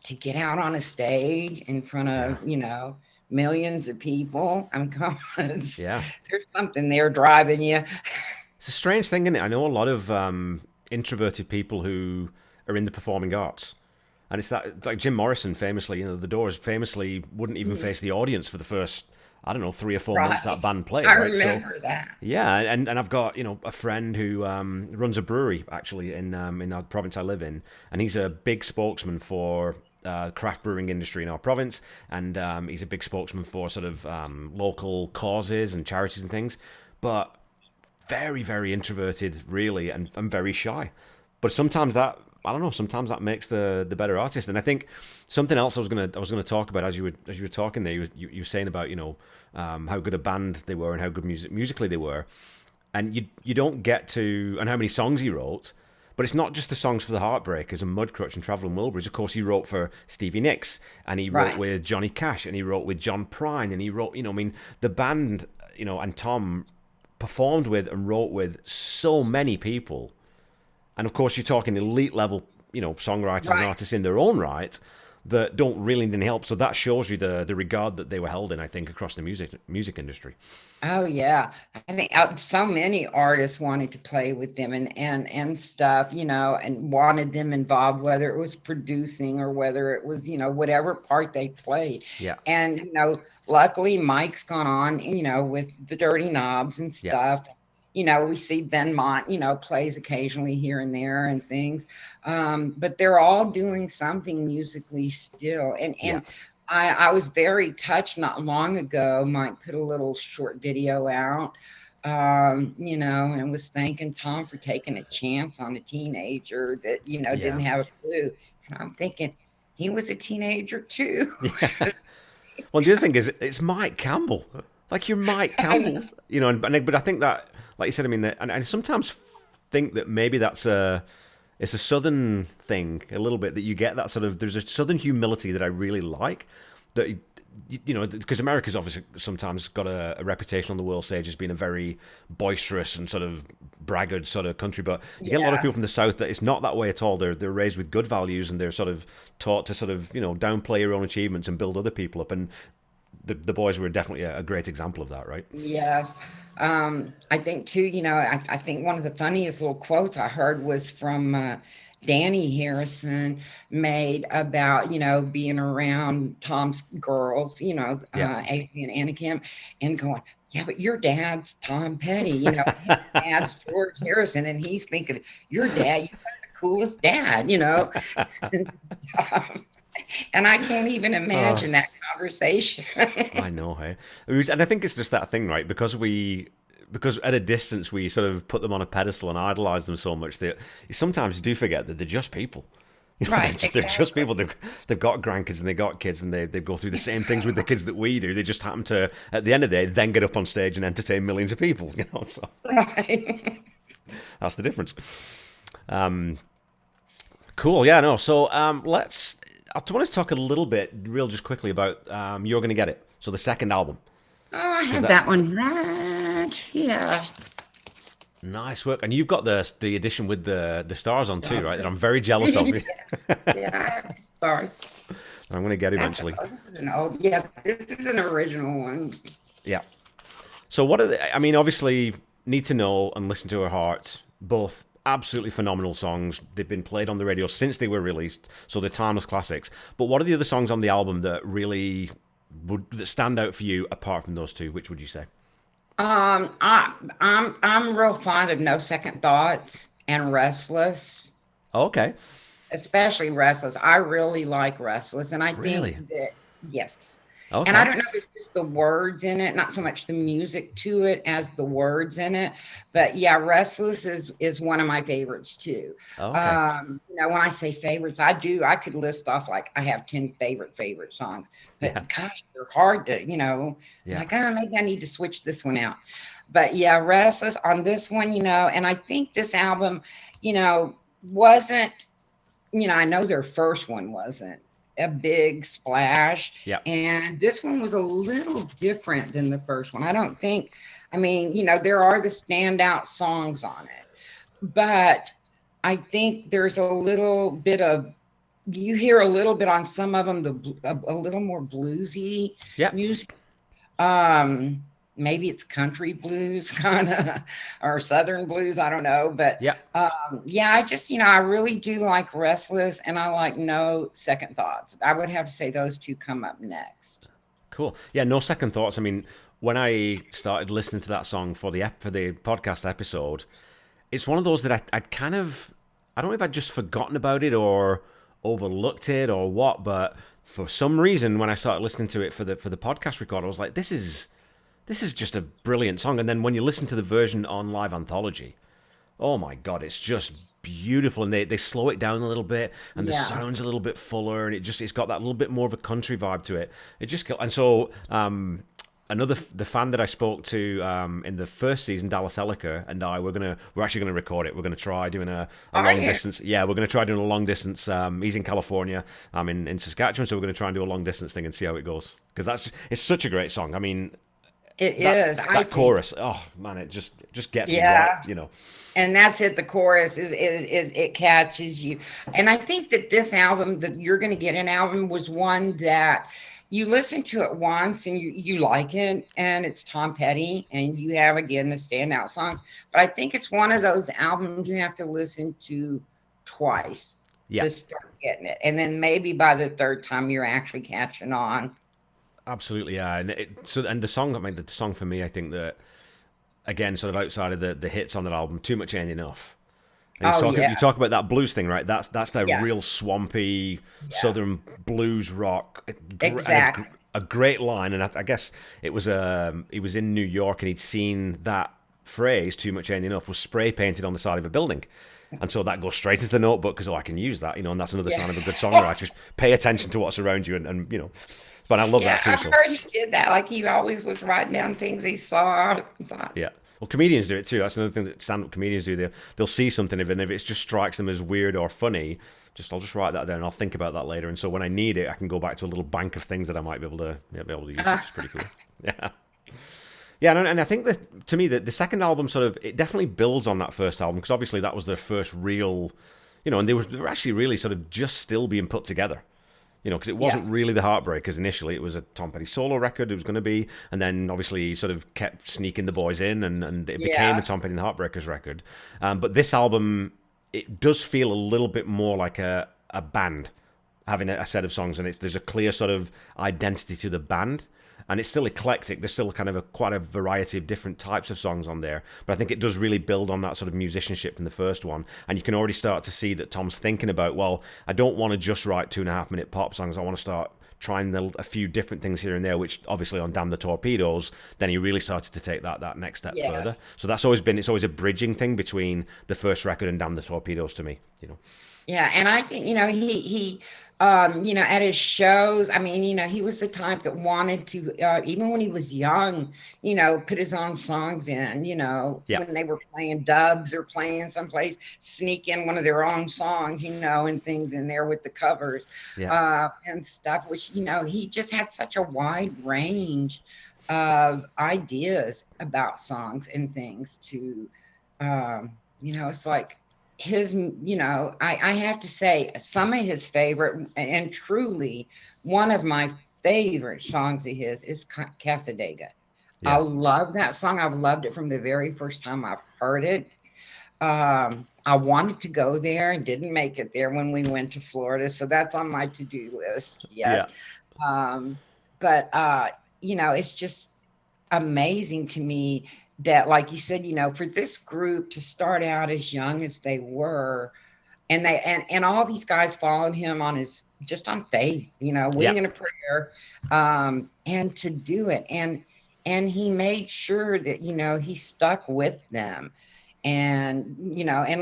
to get out on a stage in front yeah, of, millions of people. I mean, come on, yeah. there's something there driving you. It's a strange thing, isn't it? I know a lot of introverted people who are in the performing arts. And it's that, like Jim Morrison famously, the Doors famously wouldn't even face the audience for the first, I don't know, 3 or 4 months that Right. band played, I right? So, remember that. yeah, and I've got, a friend who runs a brewery, actually, in our province I live in. And he's a big spokesman for craft brewing industry in our province. And he's a big spokesman for sort of local causes and charities and things. But very, very introverted, really, and very shy. But sometimes that I don't know. Sometimes that makes the better artist. And I think something else I was gonna talk about as you were talking there. You were saying about how good a band they were and how good musically they were, and you don't get to and how many songs he wrote. But it's not just the songs for the Heartbreakers and Mudcrutch and Traveling Wilburys. Of course, he wrote for Stevie Nicks and he wrote Right. with Johnny Cash and he wrote with John Prine and he wrote, I mean, the band, and Tom performed with and wrote with so many people. And of course, you're talking elite level, songwriters and Right. artists in their own right that don't really need any help. So that shows you the regard that they were held in, I think, across the music industry. Oh yeah, I think so many artists wanted to play with them and stuff, and wanted them involved, whether it was producing or whether it was, whatever part they played. Yeah, And luckily Mike's gone on, with the Dirty Knobs and yeah, stuff. We see Benmont, plays occasionally here and there and things. But they're all doing something musically still. And yeah. and I was very touched not long ago. Mike put a little short video out, and was thanking Tom for taking a chance on a teenager that, didn't Yeah. have a clue. And I'm thinking, he was a teenager too. Yeah. Well, the other thing is, it's Mike Campbell. Like, you're Mike I know. Campbell, but I think that, like you said, I mean, and I sometimes think that maybe it's a southern thing a little bit that you get that sort of, there's a southern humility that I really like that, because America's obviously sometimes got a reputation on the world stage as being a very boisterous and sort of braggart sort of country, but you get a lot of Yeah. people from the south that it's not that way at all. They're raised with good values and they're sort of taught to sort of downplay your own achievements and build other people up. And the boys were definitely a great example of that, right? Yes. I think too, I think one of the funniest little quotes I heard was from Danny Harrison made about, being around Tom's girls, Yeah. Adrian and Anakim, and going, yeah, but your dad's Tom Petty, his dad's George Harrison. And he's thinking, your dad, you got the coolest dad, and I can't even Oh, imagine that conversation. I know, hey. And I think it's just that thing, right? Because at a distance we sort of put them on a pedestal and idolize them so much that you sometimes do forget that they're just people. Right, They're just exactly. people. They've got grandkids and they got kids and they go through the same things with the kids that we do. They just happen to, at the end of the day, then get up on stage and entertain millions of people. So Right. that's the difference. Cool. Yeah. No. So I want to talk a little bit, real, just quickly about "You're Gonna Get It." So the second album, Oh, I because have that's that one right. Yeah. Nice work. And you've got the edition with the stars on too, Oh, right? That good. I'm very jealous of. Yeah, I have stars. I'm going to get That's eventually. this is an old. Yeah, this is an original one. Yeah. So what are I mean, obviously, Need to Know and Listen to Her Heart, both absolutely phenomenal songs. They've been played on the radio since they were released, so they're timeless classics. But what are the other songs on the album that really that stand out for you apart from those two? Which would you say? I'm real fond of No Second Thoughts and Restless, Oh, okay. especially Restless. I really like Restless, and I Really? think that yes. And I Okay. don't know if it's just the words in it, not so much the music to it as the words in it. But yeah, Restless is one of my favorites too. Oh, okay. When I say favorites, I could list off like I have 10 favorite songs, Yeah. but gosh, they're hard to, Yeah. like, maybe I need to switch this one out. But yeah, Restless on this one, and I think this album, wasn't, I know their first one wasn't a big splash. Yeah. And this one was a little different than the first one. I don't think, I mean, there are the standout songs on it, but I think there's a little bit of, you hear a little bit on some of them, a little more bluesy Yeah. music. Maybe it's country blues kind of, or southern blues, I don't know. But Yeah. yeah, I just, I really do like Restless, and I like No Second Thoughts. I would have to say those two come up next. Cool. Yeah. No second thoughts. I mean, when I started listening to that song for the podcast episode, it's one of those that I'd kind of, I don't know if I'd just forgotten about it or overlooked it or what, but for some reason when I started listening to it for the podcast record, I was like, this is just a brilliant song. And then when you listen to the version on Live Anthology, oh my god, it's just beautiful. And they slow it down a little bit, and the Yeah. sound's a little bit fuller, and it's got that little bit more of a country vibe to it. It just and so the fan that I spoke to in the first season, Dallas Elliker, and we're actually gonna record it. We're gonna try doing a Are long you? distance. Yeah, we're gonna try doing a long distance. He's in California. I'm in Saskatchewan, so we're gonna try and do a long distance thing and see how it goes. Because it's such a great song. I mean, It that is. I that think, chorus, oh man, it just gets me right. yeah. And that's it. The chorus is it catches you. And I think that this album that you're going to get an album was one that you listen to it once and you like it, and it's Tom Petty, and you have again the standout songs. But I think it's one of those albums you have to listen to twice Yeah, to start getting it, and then maybe by the third time you're actually catching on. absolutely, yeah. And the song, I mean, the song for me, I think that again, sort of outside of the hits on that album, Too Much Ain't Enough. And Oh you yeah, talk about that blues thing, right? That's that yeah, real swampy yeah, southern blues rock, exactly. a great line. And I guess it was he was in New York and he'd seen that phrase "Too Much Ain't Enough" was spray painted on the side of a building. And so that goes straight into the notebook because I can use that, and that's another sign Yeah. of a good songwriter. Just pay attention to what's around you, and. But I love Yeah, that too. I've So heard he did that. Like he always was writing down things he saw. I thought, yeah. Well, comedians do it too. That's another thing that stand-up comedians do. They'll see something, and if it just strikes them as weird or funny, I'll just write that down. And I'll think about that later. And so when I need it, I can go back to a little bank of things that I might be able to use, which is pretty cool. Yeah, yeah. And I think that to me, the second album sort of it definitely builds on that first album because obviously that was their first real, and they were actually really sort of just still being put together. Because it wasn't yes, really the Heartbreakers initially. It was a Tom Petty solo record. It was going to be, and then obviously he sort of kept sneaking the boys in, and it became a yeah, Tom Petty and the Heartbreakers record. But this album, it does feel a little bit more like a band having a set of songs, and there's a clear sort of identity to the band. And it's still eclectic. There's still kind of quite a variety of different types of songs on there. But I think it does really build on that sort of musicianship in the first one. And you can already start to see that Tom's thinking about, well, I don't want to just write 2.5 minute pop songs. I want to start trying a few different things here and there, which obviously on Damn the Torpedoes, then he really started to take that next step further. yes. So it's always a bridging thing between the first record and Damn the Torpedoes to me. Yeah, and I think at his shows, I mean, he was the type that wanted to, even when he was young, put his own songs in. Yeah, When they were playing dubs or playing someplace, sneak in one of their own songs, and things in there with the covers, yeah. and stuff. Which he just had such a wide range of ideas about songs and things to It's like his, I have to say some of his favorite and truly one of my favorite songs of his is Casadega. I Yeah. love that song. I've loved it from the very first time I've heard it. I wanted to go there and didn't make it there when we went to Florida, so that's on my to-do list Yeah. yet. Um, but it's just amazing to me that, like you said, for this group to start out as young as they were, and and all these guys followed him on his just on faith, Yeah. wing and a prayer, and to do it, and he made sure that he stuck with them, and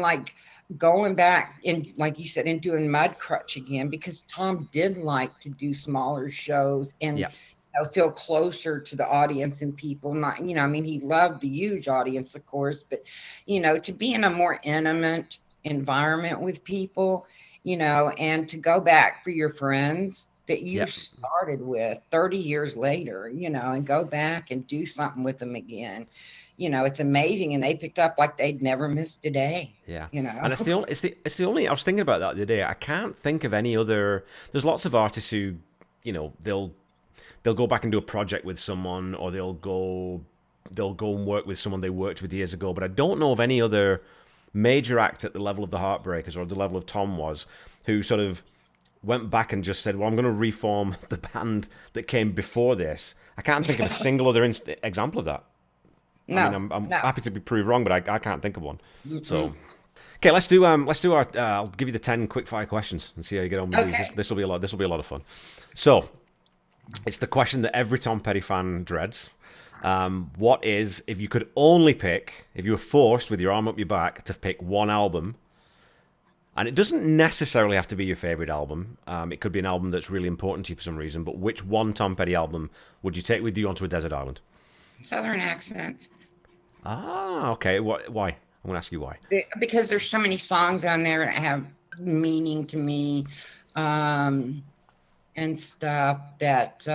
like going back in, like you said, and doing Mud Crutch again, because Tom did like to do smaller shows and Yeah. feel closer to the audience and people. Not, I mean, he loved the huge audience, of course, but to be in a more intimate environment with people, and to go back for your friends that you Yeah. started with 30 years later, and go back and do something with them again. It's amazing. And they picked up like they'd never missed a day, Yeah, you know. and it's the only. I was thinking about that the other day. I can't think of any other. There's lots of artists who, they'll go back and do a project with someone, or they'll go and work with someone they worked with years ago. But I don't know of any other major act at the level of the Heartbreakers or the level of Tom was, who sort of went back and just said, "Well, I'm going to reform the band that came before this." I can't think of a single other example of that. I mean, No, I'm no. happy to be proved wrong, but I can't think of one. So, Mm-mm. okay, let's do our. I'll give you the 10 quick fire questions and see how you get on with these. This, Okay. this will be a lot. This will be a lot of fun. So, it's the question that every Tom Petty fan dreads. What is, if you could only pick, if you were forced with your arm up your back to pick one album, and it doesn't necessarily have to be your favorite album. It could be an album that's really important to you for some reason. But which one Tom Petty album would you take with you onto a desert island? Southern accent. Ah, okay. Why? I'm going to ask you why. Because there's so many songs on there that have meaning to me, um, and stuff that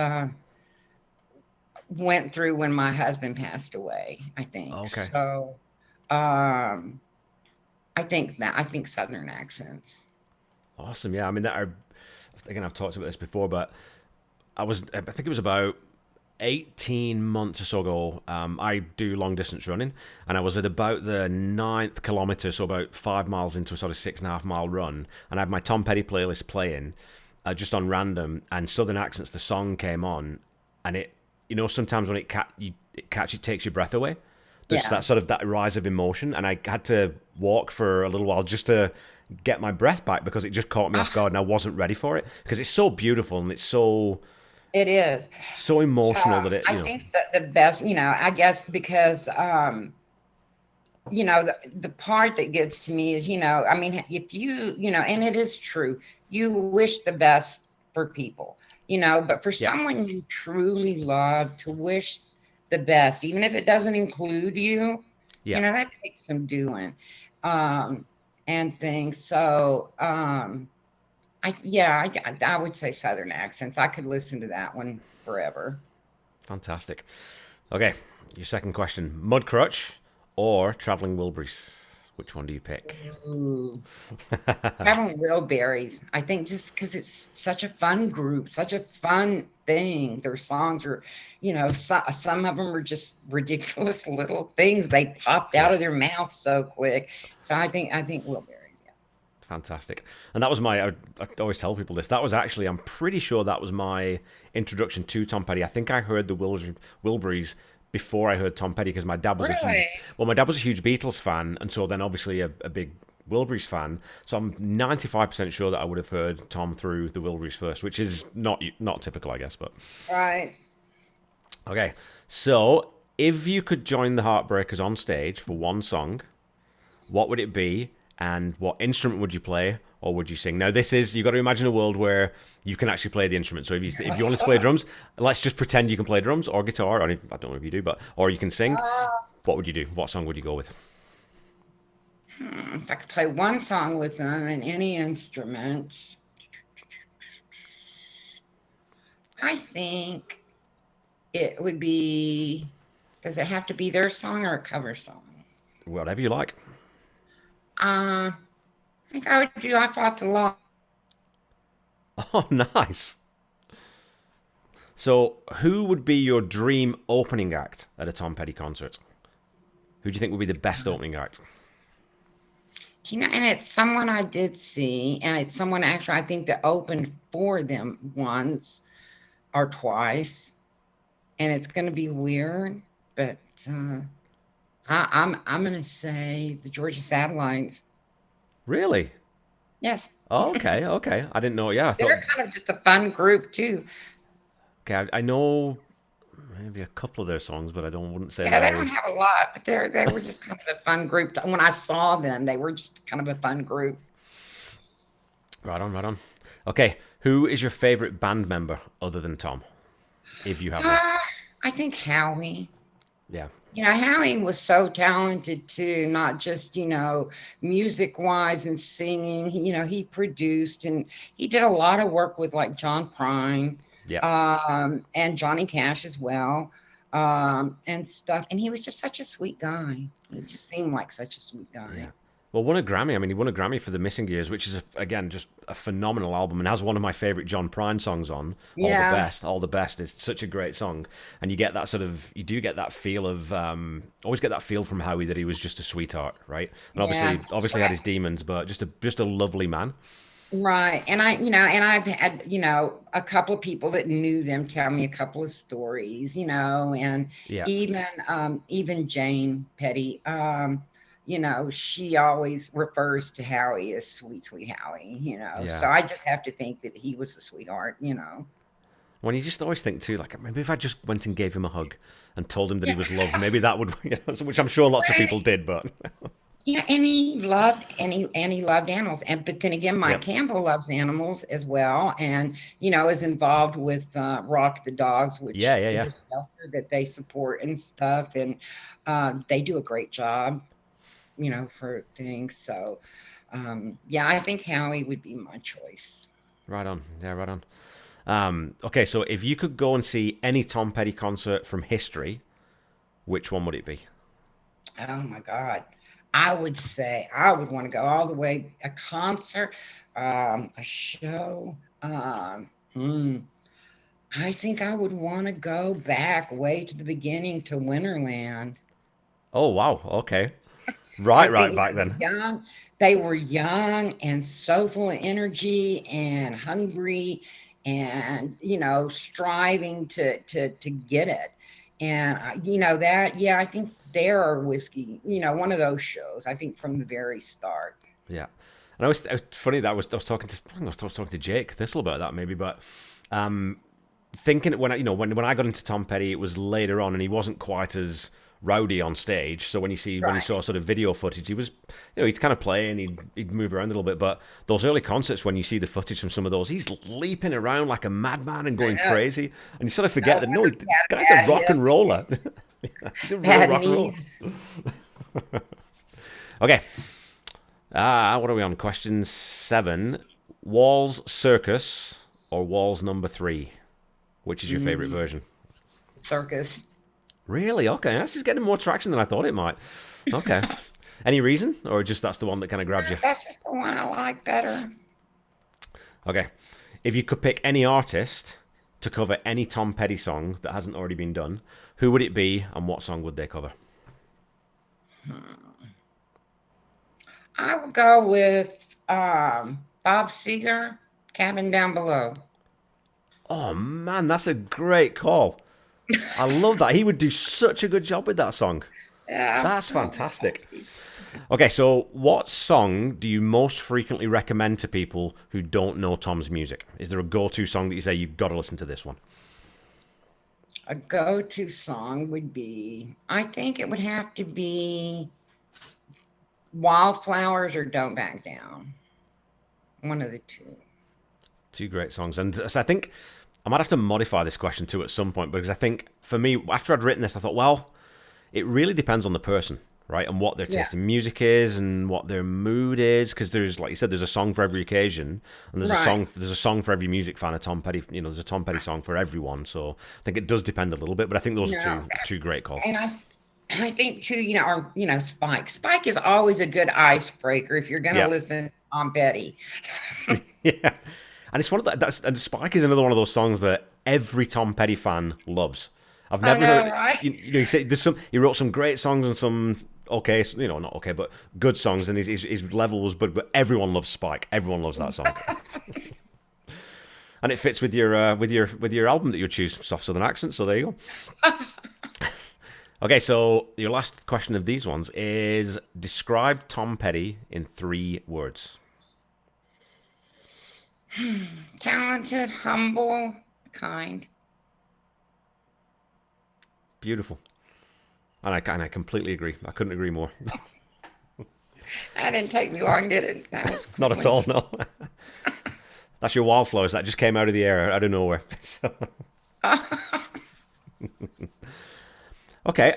went through when my husband passed away, I think. Okay. So um, I think Southern accents. Awesome. Yeah. I mean, again, I've talked about this before, but I think it was about 18 months or so ago. I do long distance running, and I was at about the ninth kilometer, so about 5 miles into a sort of 6.5 mile run, and I had my Tom Petty playlist playing, just on random, and Southern Accents, the song came on, and sometimes when it takes your breath away. There's Yeah. that sort of that rise of emotion, and I had to walk for a little while just to get my breath back because it just caught me off Ah, guard, and I wasn't ready for it because it's so beautiful and it's it is. so emotional that I think that the best, I guess because the part that gets to me is, I mean, if and it is true, you wish the best for people, but for yeah, someone you truly love to wish the best, even if it doesn't include you, yeah, that takes some doing, um, and things. So, yeah, I would say Southern accents. I could listen to that one forever. fantastic. Okay, your second question: Mudcrutch or Traveling Wilburys? Which one do you pick? Ooh. Traveling Wilburys, I think just because it's such a fun group, such a fun thing. Their songs are, some of them are just ridiculous little things. They popped out Yeah. of their mouth so quick. So I think Wilburys, yeah. Fantastic. And that was I always tell people this. That was actually, I'm pretty sure that was my introduction to Tom Petty. I think I heard the Wilburys before I heard Tom Petty because Really? my dad was a huge Beatles fan. And so then obviously a big Wilburys fan. So I'm 95% sure that I would have heard Tom through the Wilburys first, which is not typical, I guess. But Right. okay. So if you could join the Heartbreakers on stage for one song, what would it be, and what instrument would you play, or would you sing? Now, this is, you got to imagine a world where you can actually play the instrument. So if you want to play drums, let's just pretend you can play drums or guitar, or I don't know if you do, but or you can sing. What would you do? What song would you go with? If I could play one song with them in any instrument, I think it would be, does it have to be their song or a cover song? Whatever you like. I think I would do I Fought the Law. Oh, nice. So, who would be your dream opening act at a Tom Petty concert? Who do you think would be the best opening act? And it's someone I did see, and it's someone actually I think that opened for them once or twice, and it's going to be weird, but I'm going to say the Georgia Satellites. Really? Yes, Oh, okay, okay. I didn't know. Yeah, I thought. they're kind of just a fun group too. Okay, I know maybe a couple of their songs, but I wouldn't say Yeah, that they I don't would. have a lot, but they were just kind of a fun group. When I saw them, they were just kind of a fun group. Right on, right on. Okay, who is your favorite band member other than Tom, if you have one? I think Howie. Yeah, Howie was so talented too, not just, music wise and singing. He produced and he did a lot of work with like John Prine, yeah, and Johnny Cash as well, and stuff. And he was just such a sweet guy. He just seemed like such a sweet yeah. guy. Well, won a Grammy. I mean, he won a Grammy for The Missing Years, which is, again, just a phenomenal album and has one of my favorite John Prine songs on. All the Yeah, Best. All the Best is such a great song. And you get that you do get that feel of, always get that feel from Howie that he was just a sweetheart, right? And yeah. obviously had his demons, but just a lovely man. Right. And I've had, a couple of people that knew them tell me a couple of stories, and Yeah, even Jane Petty, she always refers to Howie as sweet, sweet Howie, yeah. So I just have to think that he was a sweetheart. When you just always think too, like maybe if I just went and gave him a hug and told him that he Yeah. was loved, maybe that would, which I'm sure lots of people Right. did, but Yeah, and he loved animals. But then again, Mike yep, Campbell loves animals as well, and is involved with Rock the Dogs, yeah, which yeah, is yeah. a shelter that they support and stuff, and they do a great job, for things. So, yeah, I think Howie would be my choice. Right on, yeah, right on. Okay, so if you could go and see any Tom Petty concert from history, which one would it be? Oh my God. I would say I would want to go all the way a concert, a show. I think I would want to go back way to the beginning to Winterland. Oh wow, okay, I right think back then. they were young and so full of energy and hungry and striving to get it. And that, yeah, I think there are whiskey, one of those shows, I think from the very start. Yeah, and it was funny that I was talking to Jake Thistle about that maybe, but um, thinking when when I got into Tom Petty, it was later on, and he wasn't quite as rowdy on stage. So when you Right. saw sort of video footage, he was he'd kind of play and he'd move around a little bit. But those early concerts, when you see the footage from some of those, he's leaping around like a madman and I going know. crazy, and you sort of No forget that no, wonder the he had guy's a bad rock and hips, roller. He's a real bad rock and roller. knees. Okay, what are we on? Question 7: Walls Circus or Walls Number 3? Which is your favorite Mm, version? circus. Really? Okay, this is getting more traction than I thought it might. Okay. Any reason, or just that's the one that kind of grabs you? That's just the one I like better. Okay. If you could pick any artist to cover any Tom Petty song that hasn't already been done, who would it be, and what song would they cover? I would go with Bob Seger, Cabin Down Below. Oh man, that's a great call. I love that. He would do such a good job with that song. Yeah. That's fantastic. Okay, so what song do you most frequently recommend to people who don't know Tom's music? Is there a go-to song that you say you've got to listen to this one? A go-to song would be, I think it would have to be Wildflowers or Don't Back Down. One of the two. Two great songs. And so I think I might have to modify this question too at some point, because I think for me, after I'd written this, I thought, well, it really depends on the person, right? And what their Yeah. taste in music is and what their mood is. Because there's, like you said, there's a song for every occasion, and Right. there's a song for every music fan of Tom Petty. There's a Tom Petty song for everyone. So I think it does depend a little bit, but I think those are No. two great calls. And I think too, or Spike. Spike is always a good icebreaker if you're going to Yeah. listen to Tom Petty. Yeah. And it's one of and Spike is another one of those songs that every Tom Petty fan loves. I've I never know, heard, right? he said he wrote some great songs and some okay, not okay, but good songs, and his level was, but everyone loves Spike. Everyone loves that song. And it fits with your album that you choose, Soft Southern Accent. So there you go. Okay, so your last question of these ones is describe Tom Petty in 3 words. Talented, humble, kind. Beautiful. And I completely agree. I couldn't agree more. That didn't take me long, did it? That was Not at quick. all, no. That's your wildflowers that just came out of the air, out of nowhere. Okay,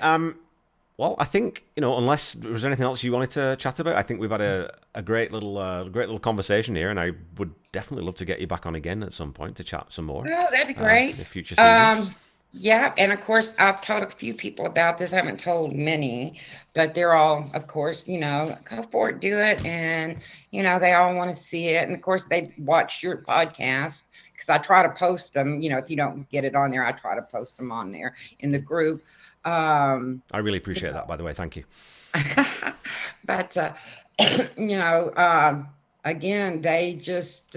well, I think, unless there was anything else you wanted to chat about, I think we've had a great little conversation here, and I would definitely love to get you back on again at some point to chat some more Oh, that'd be great. in future seasons. Yeah, and of course, I've told a few people about this. I haven't told many, but they're all, of course, go for it, do it, and they all want to see it. And of course, they watch your podcast because I try to post them. If you don't get it on there, I try to post them on there in the group. I really appreciate that, by the way. Thank you. But again, they just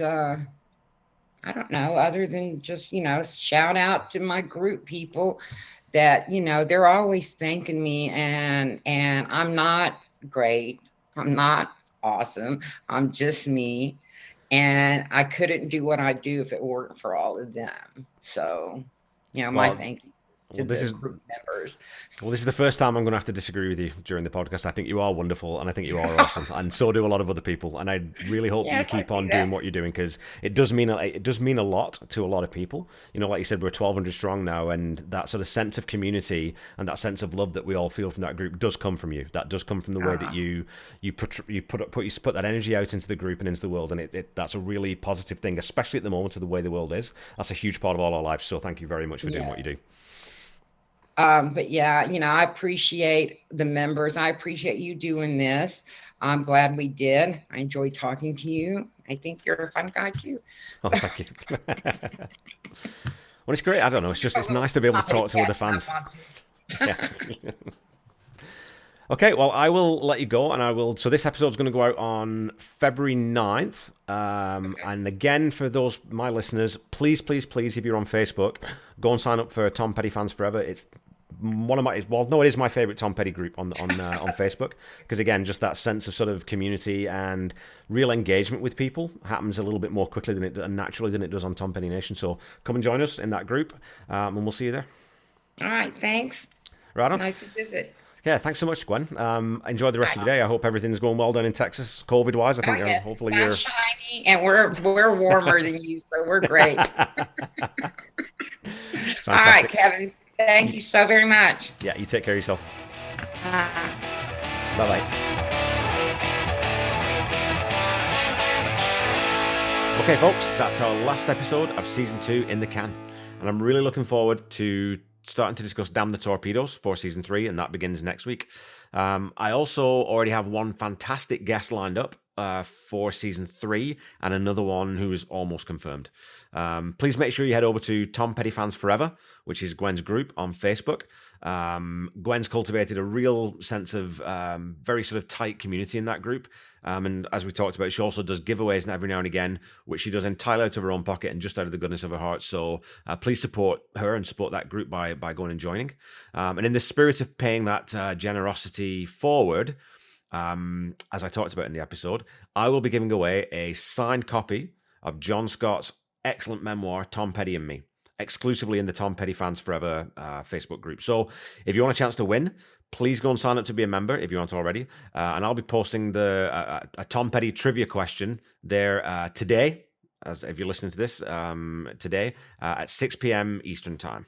I don't know, other than just, shout out to my group people that, they're always thanking me, and I'm not great. I'm not awesome. I'm just me. And I couldn't do what I do if it weren't for all of them. So, my Well, thank you to well, this the is group members. Well, this is the first time I'm going to have to disagree with you during the podcast. I think you are wonderful, and I think you are awesome, and so do a lot of other people. And I really hope that you Yes, I keep see on that. doing what you're doing, because it does mean a lot to a lot of people. Like you said, we're 1,200 strong now, and that sort of sense of community and that sense of love that we all feel from that group does come from you. That does come from the way that you put that energy out into the group and into the world, and that's a really positive thing, especially at the moment of the way the world is. That's a huge part of all our lives. So thank you very much for doing what Yeah. you do. But yeah, I appreciate the members. I appreciate you doing this. I'm glad we did. I enjoyed talking to you. I think you're a fun guy too. Oh, So thank you. Well, it's great. I don't know. a It's little nice to be able to talk to other copycat if fans. I want Yeah. to. Okay, well, I will let you go, and I will. So this episode's going to go out on February 9th. Okay. And again, for those my listeners, please, please, please, if you're on Facebook, go and sign up for Tom Petty Fans Forever. It's it is my favorite Tom Petty group on Facebook, because again, just that sense of sort of community and real engagement with people happens a little bit more quickly and naturally than it does on Tom Petty Nation. So come and join us in that group, and we'll see you there. All right. Thanks. Right It's on. nice to visit. Yeah, thanks so much, Gwen. Enjoy the rest Right of your day. I hope everything's going well down in Texas, COVID wise. I on. think Oh, yeah. hopefully Sun's shiny, and we're warmer than you, so we're great. All right, fantastic. Kevin. Thank you so very much. Yeah, you take care of yourself. Uh, Bye bye. Okay, folks, that's our last episode of season 2 in the can, and I'm really looking forward to starting to discuss Damn the Torpedoes for season 3, and that begins next week. I also already have one fantastic guest lined up for season 3, and another one who is almost confirmed. Please make sure you head over to Tom Petty Fans Forever, which is Gwen's group on Facebook. Gwen's cultivated a real sense of very sort of tight community in that group. And as we talked about, she also does giveaways every now and again, which she does entirely out of her own pocket and just out of the goodness of her heart. So please support her and support that group by going and joining. And in the spirit of paying that generosity forward, as I talked about in the episode, I will be giving away a signed copy of John Scott's excellent memoir, Tom Petty and Me, exclusively in the Tom Petty Fans Forever Facebook group. So if you want a chance to win, please go and sign up to be a member if you aren't already. And I'll be posting a Tom Petty trivia question there today, as if you're listening to this today, at 6 p.m. Eastern Time.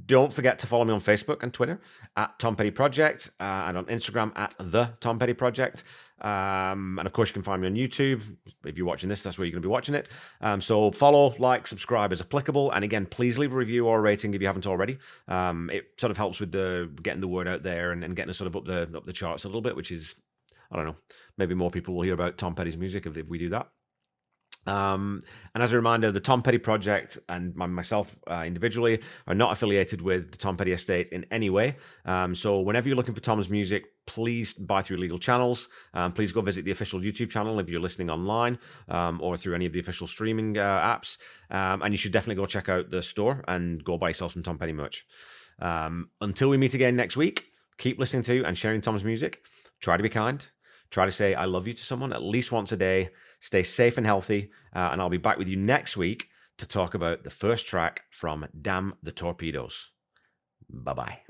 Don't forget to follow me on Facebook and Twitter at Tom Petty Project, and on Instagram at The Tom Petty Project. And of course, you can find me on YouTube. If you're watching this, that's where you're going to be watching it. So follow, like, subscribe as applicable. And again, please leave a review or a rating if you haven't already. It sort of helps with getting the word out there and getting us sort of up the charts a little bit, which is, I don't know, maybe more people will hear about Tom Petty's music if we do that. And as a reminder, the Tom Petty Project and myself individually are not affiliated with the Tom Petty Estate in any way. So whenever you're looking for Tom's music, please buy through legal channels. Please go visit the official YouTube channel if you're listening online, or through any of the official streaming apps. And you should definitely go check out the store and go buy yourself some Tom Petty merch. Until we meet again next week, keep listening to and sharing Tom's music. Try to be kind. Try to say I love you to someone at least once a day. Stay safe and healthy, and I'll be back with you next week to talk about the first track from Damn the Torpedoes. Bye-bye.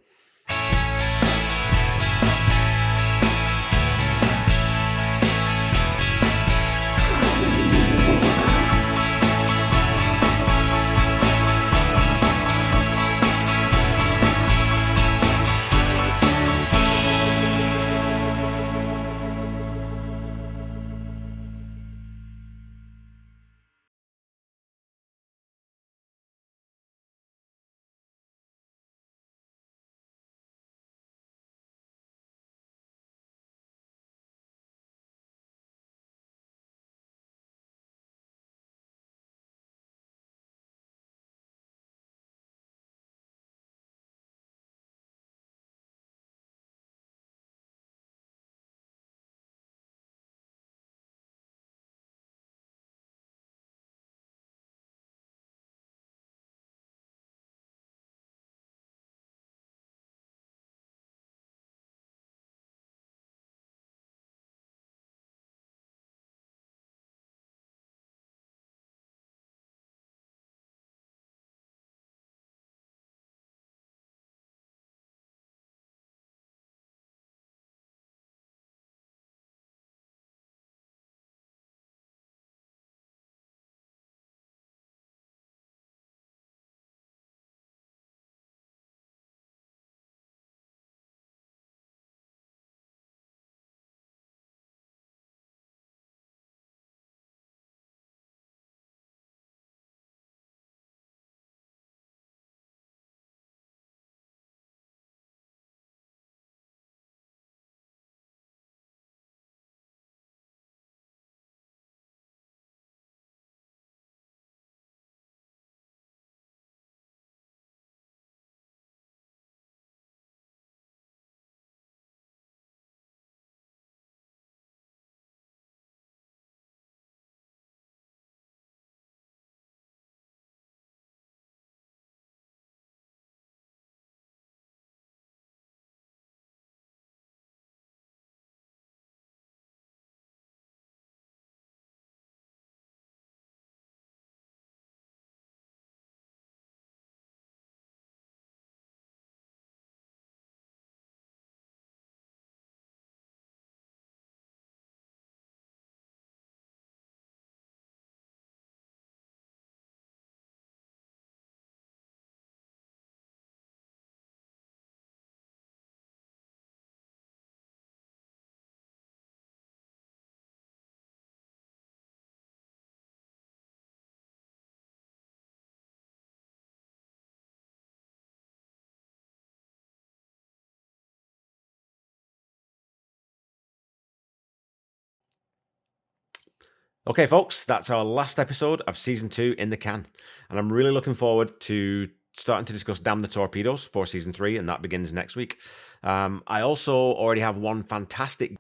Okay, folks, that's our last episode of Season 2 in the can. And I'm really looking forward to starting to discuss Damn the Torpedoes for Season 3, and that begins next week. I also already have one fantastic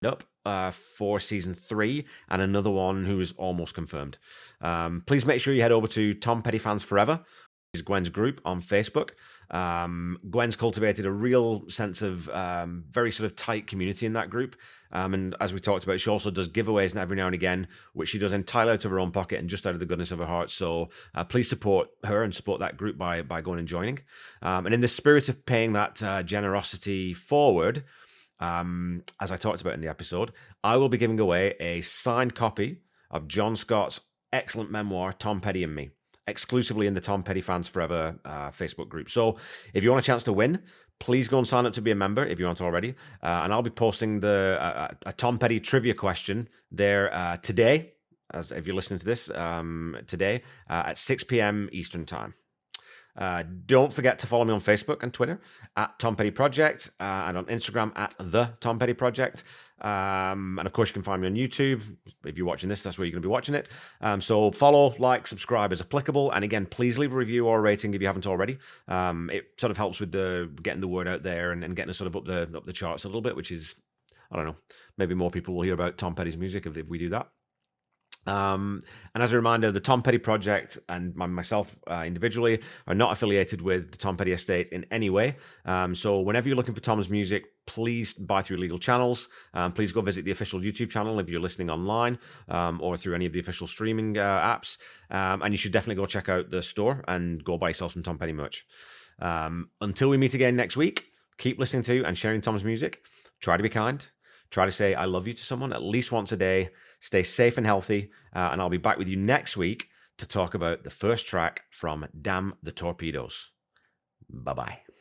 up for Season 3 and another one who is almost confirmed. Please make sure you head over to Tom Petty Fans Forever, is Gwen's group on Facebook. Gwen's cultivated a real sense of very sort of tight community in that group. And as we talked about, she also does giveaways every now and again, which she does entirely out of her own pocket and just out of the goodness of her heart. So please support her and support that group by going and joining. And in the spirit of paying that generosity forward, as I talked about in the episode, I will be giving away a signed copy of John Scott's excellent memoir, Tom Petty and Me. exclusively in the Tom Petty Fans Forever Facebook group. So if you want a chance to win, please go and sign up to be a member if you aren't already. And I'll be posting a Tom Petty trivia question there today, as if you're listening to this today, at 6 p.m. Eastern Time. Don't forget to follow me on Facebook and Twitter at Tom Petty Project, and on Instagram at The Tom Petty Project. And of course, you can find me on YouTube. If you're watching this, that's where you're going to be watching it. So follow, like, subscribe as applicable. And again, please leave a review or a rating if you haven't already. It sort of helps with getting the word out there and getting us sort of up the charts a little bit, which is, I don't know, maybe more people will hear about Tom Petty's music if we do that. And as a reminder, the Tom Petty Project and myself individually are not affiliated with the Tom Petty Estate in any way. So whenever you're looking for Tom's music, please buy through legal channels. Please go visit the official YouTube channel if you're listening online, or through any of the official streaming apps. And you should definitely go check out the store and go buy yourself some Tom Petty merch. Until we meet again next week, keep listening to and sharing Tom's music. Try to be kind. Try to say I love you to someone at least once a day. Stay safe and healthy, and I'll be back with you next week to talk about the first track from Damn the Torpedoes. Bye-bye.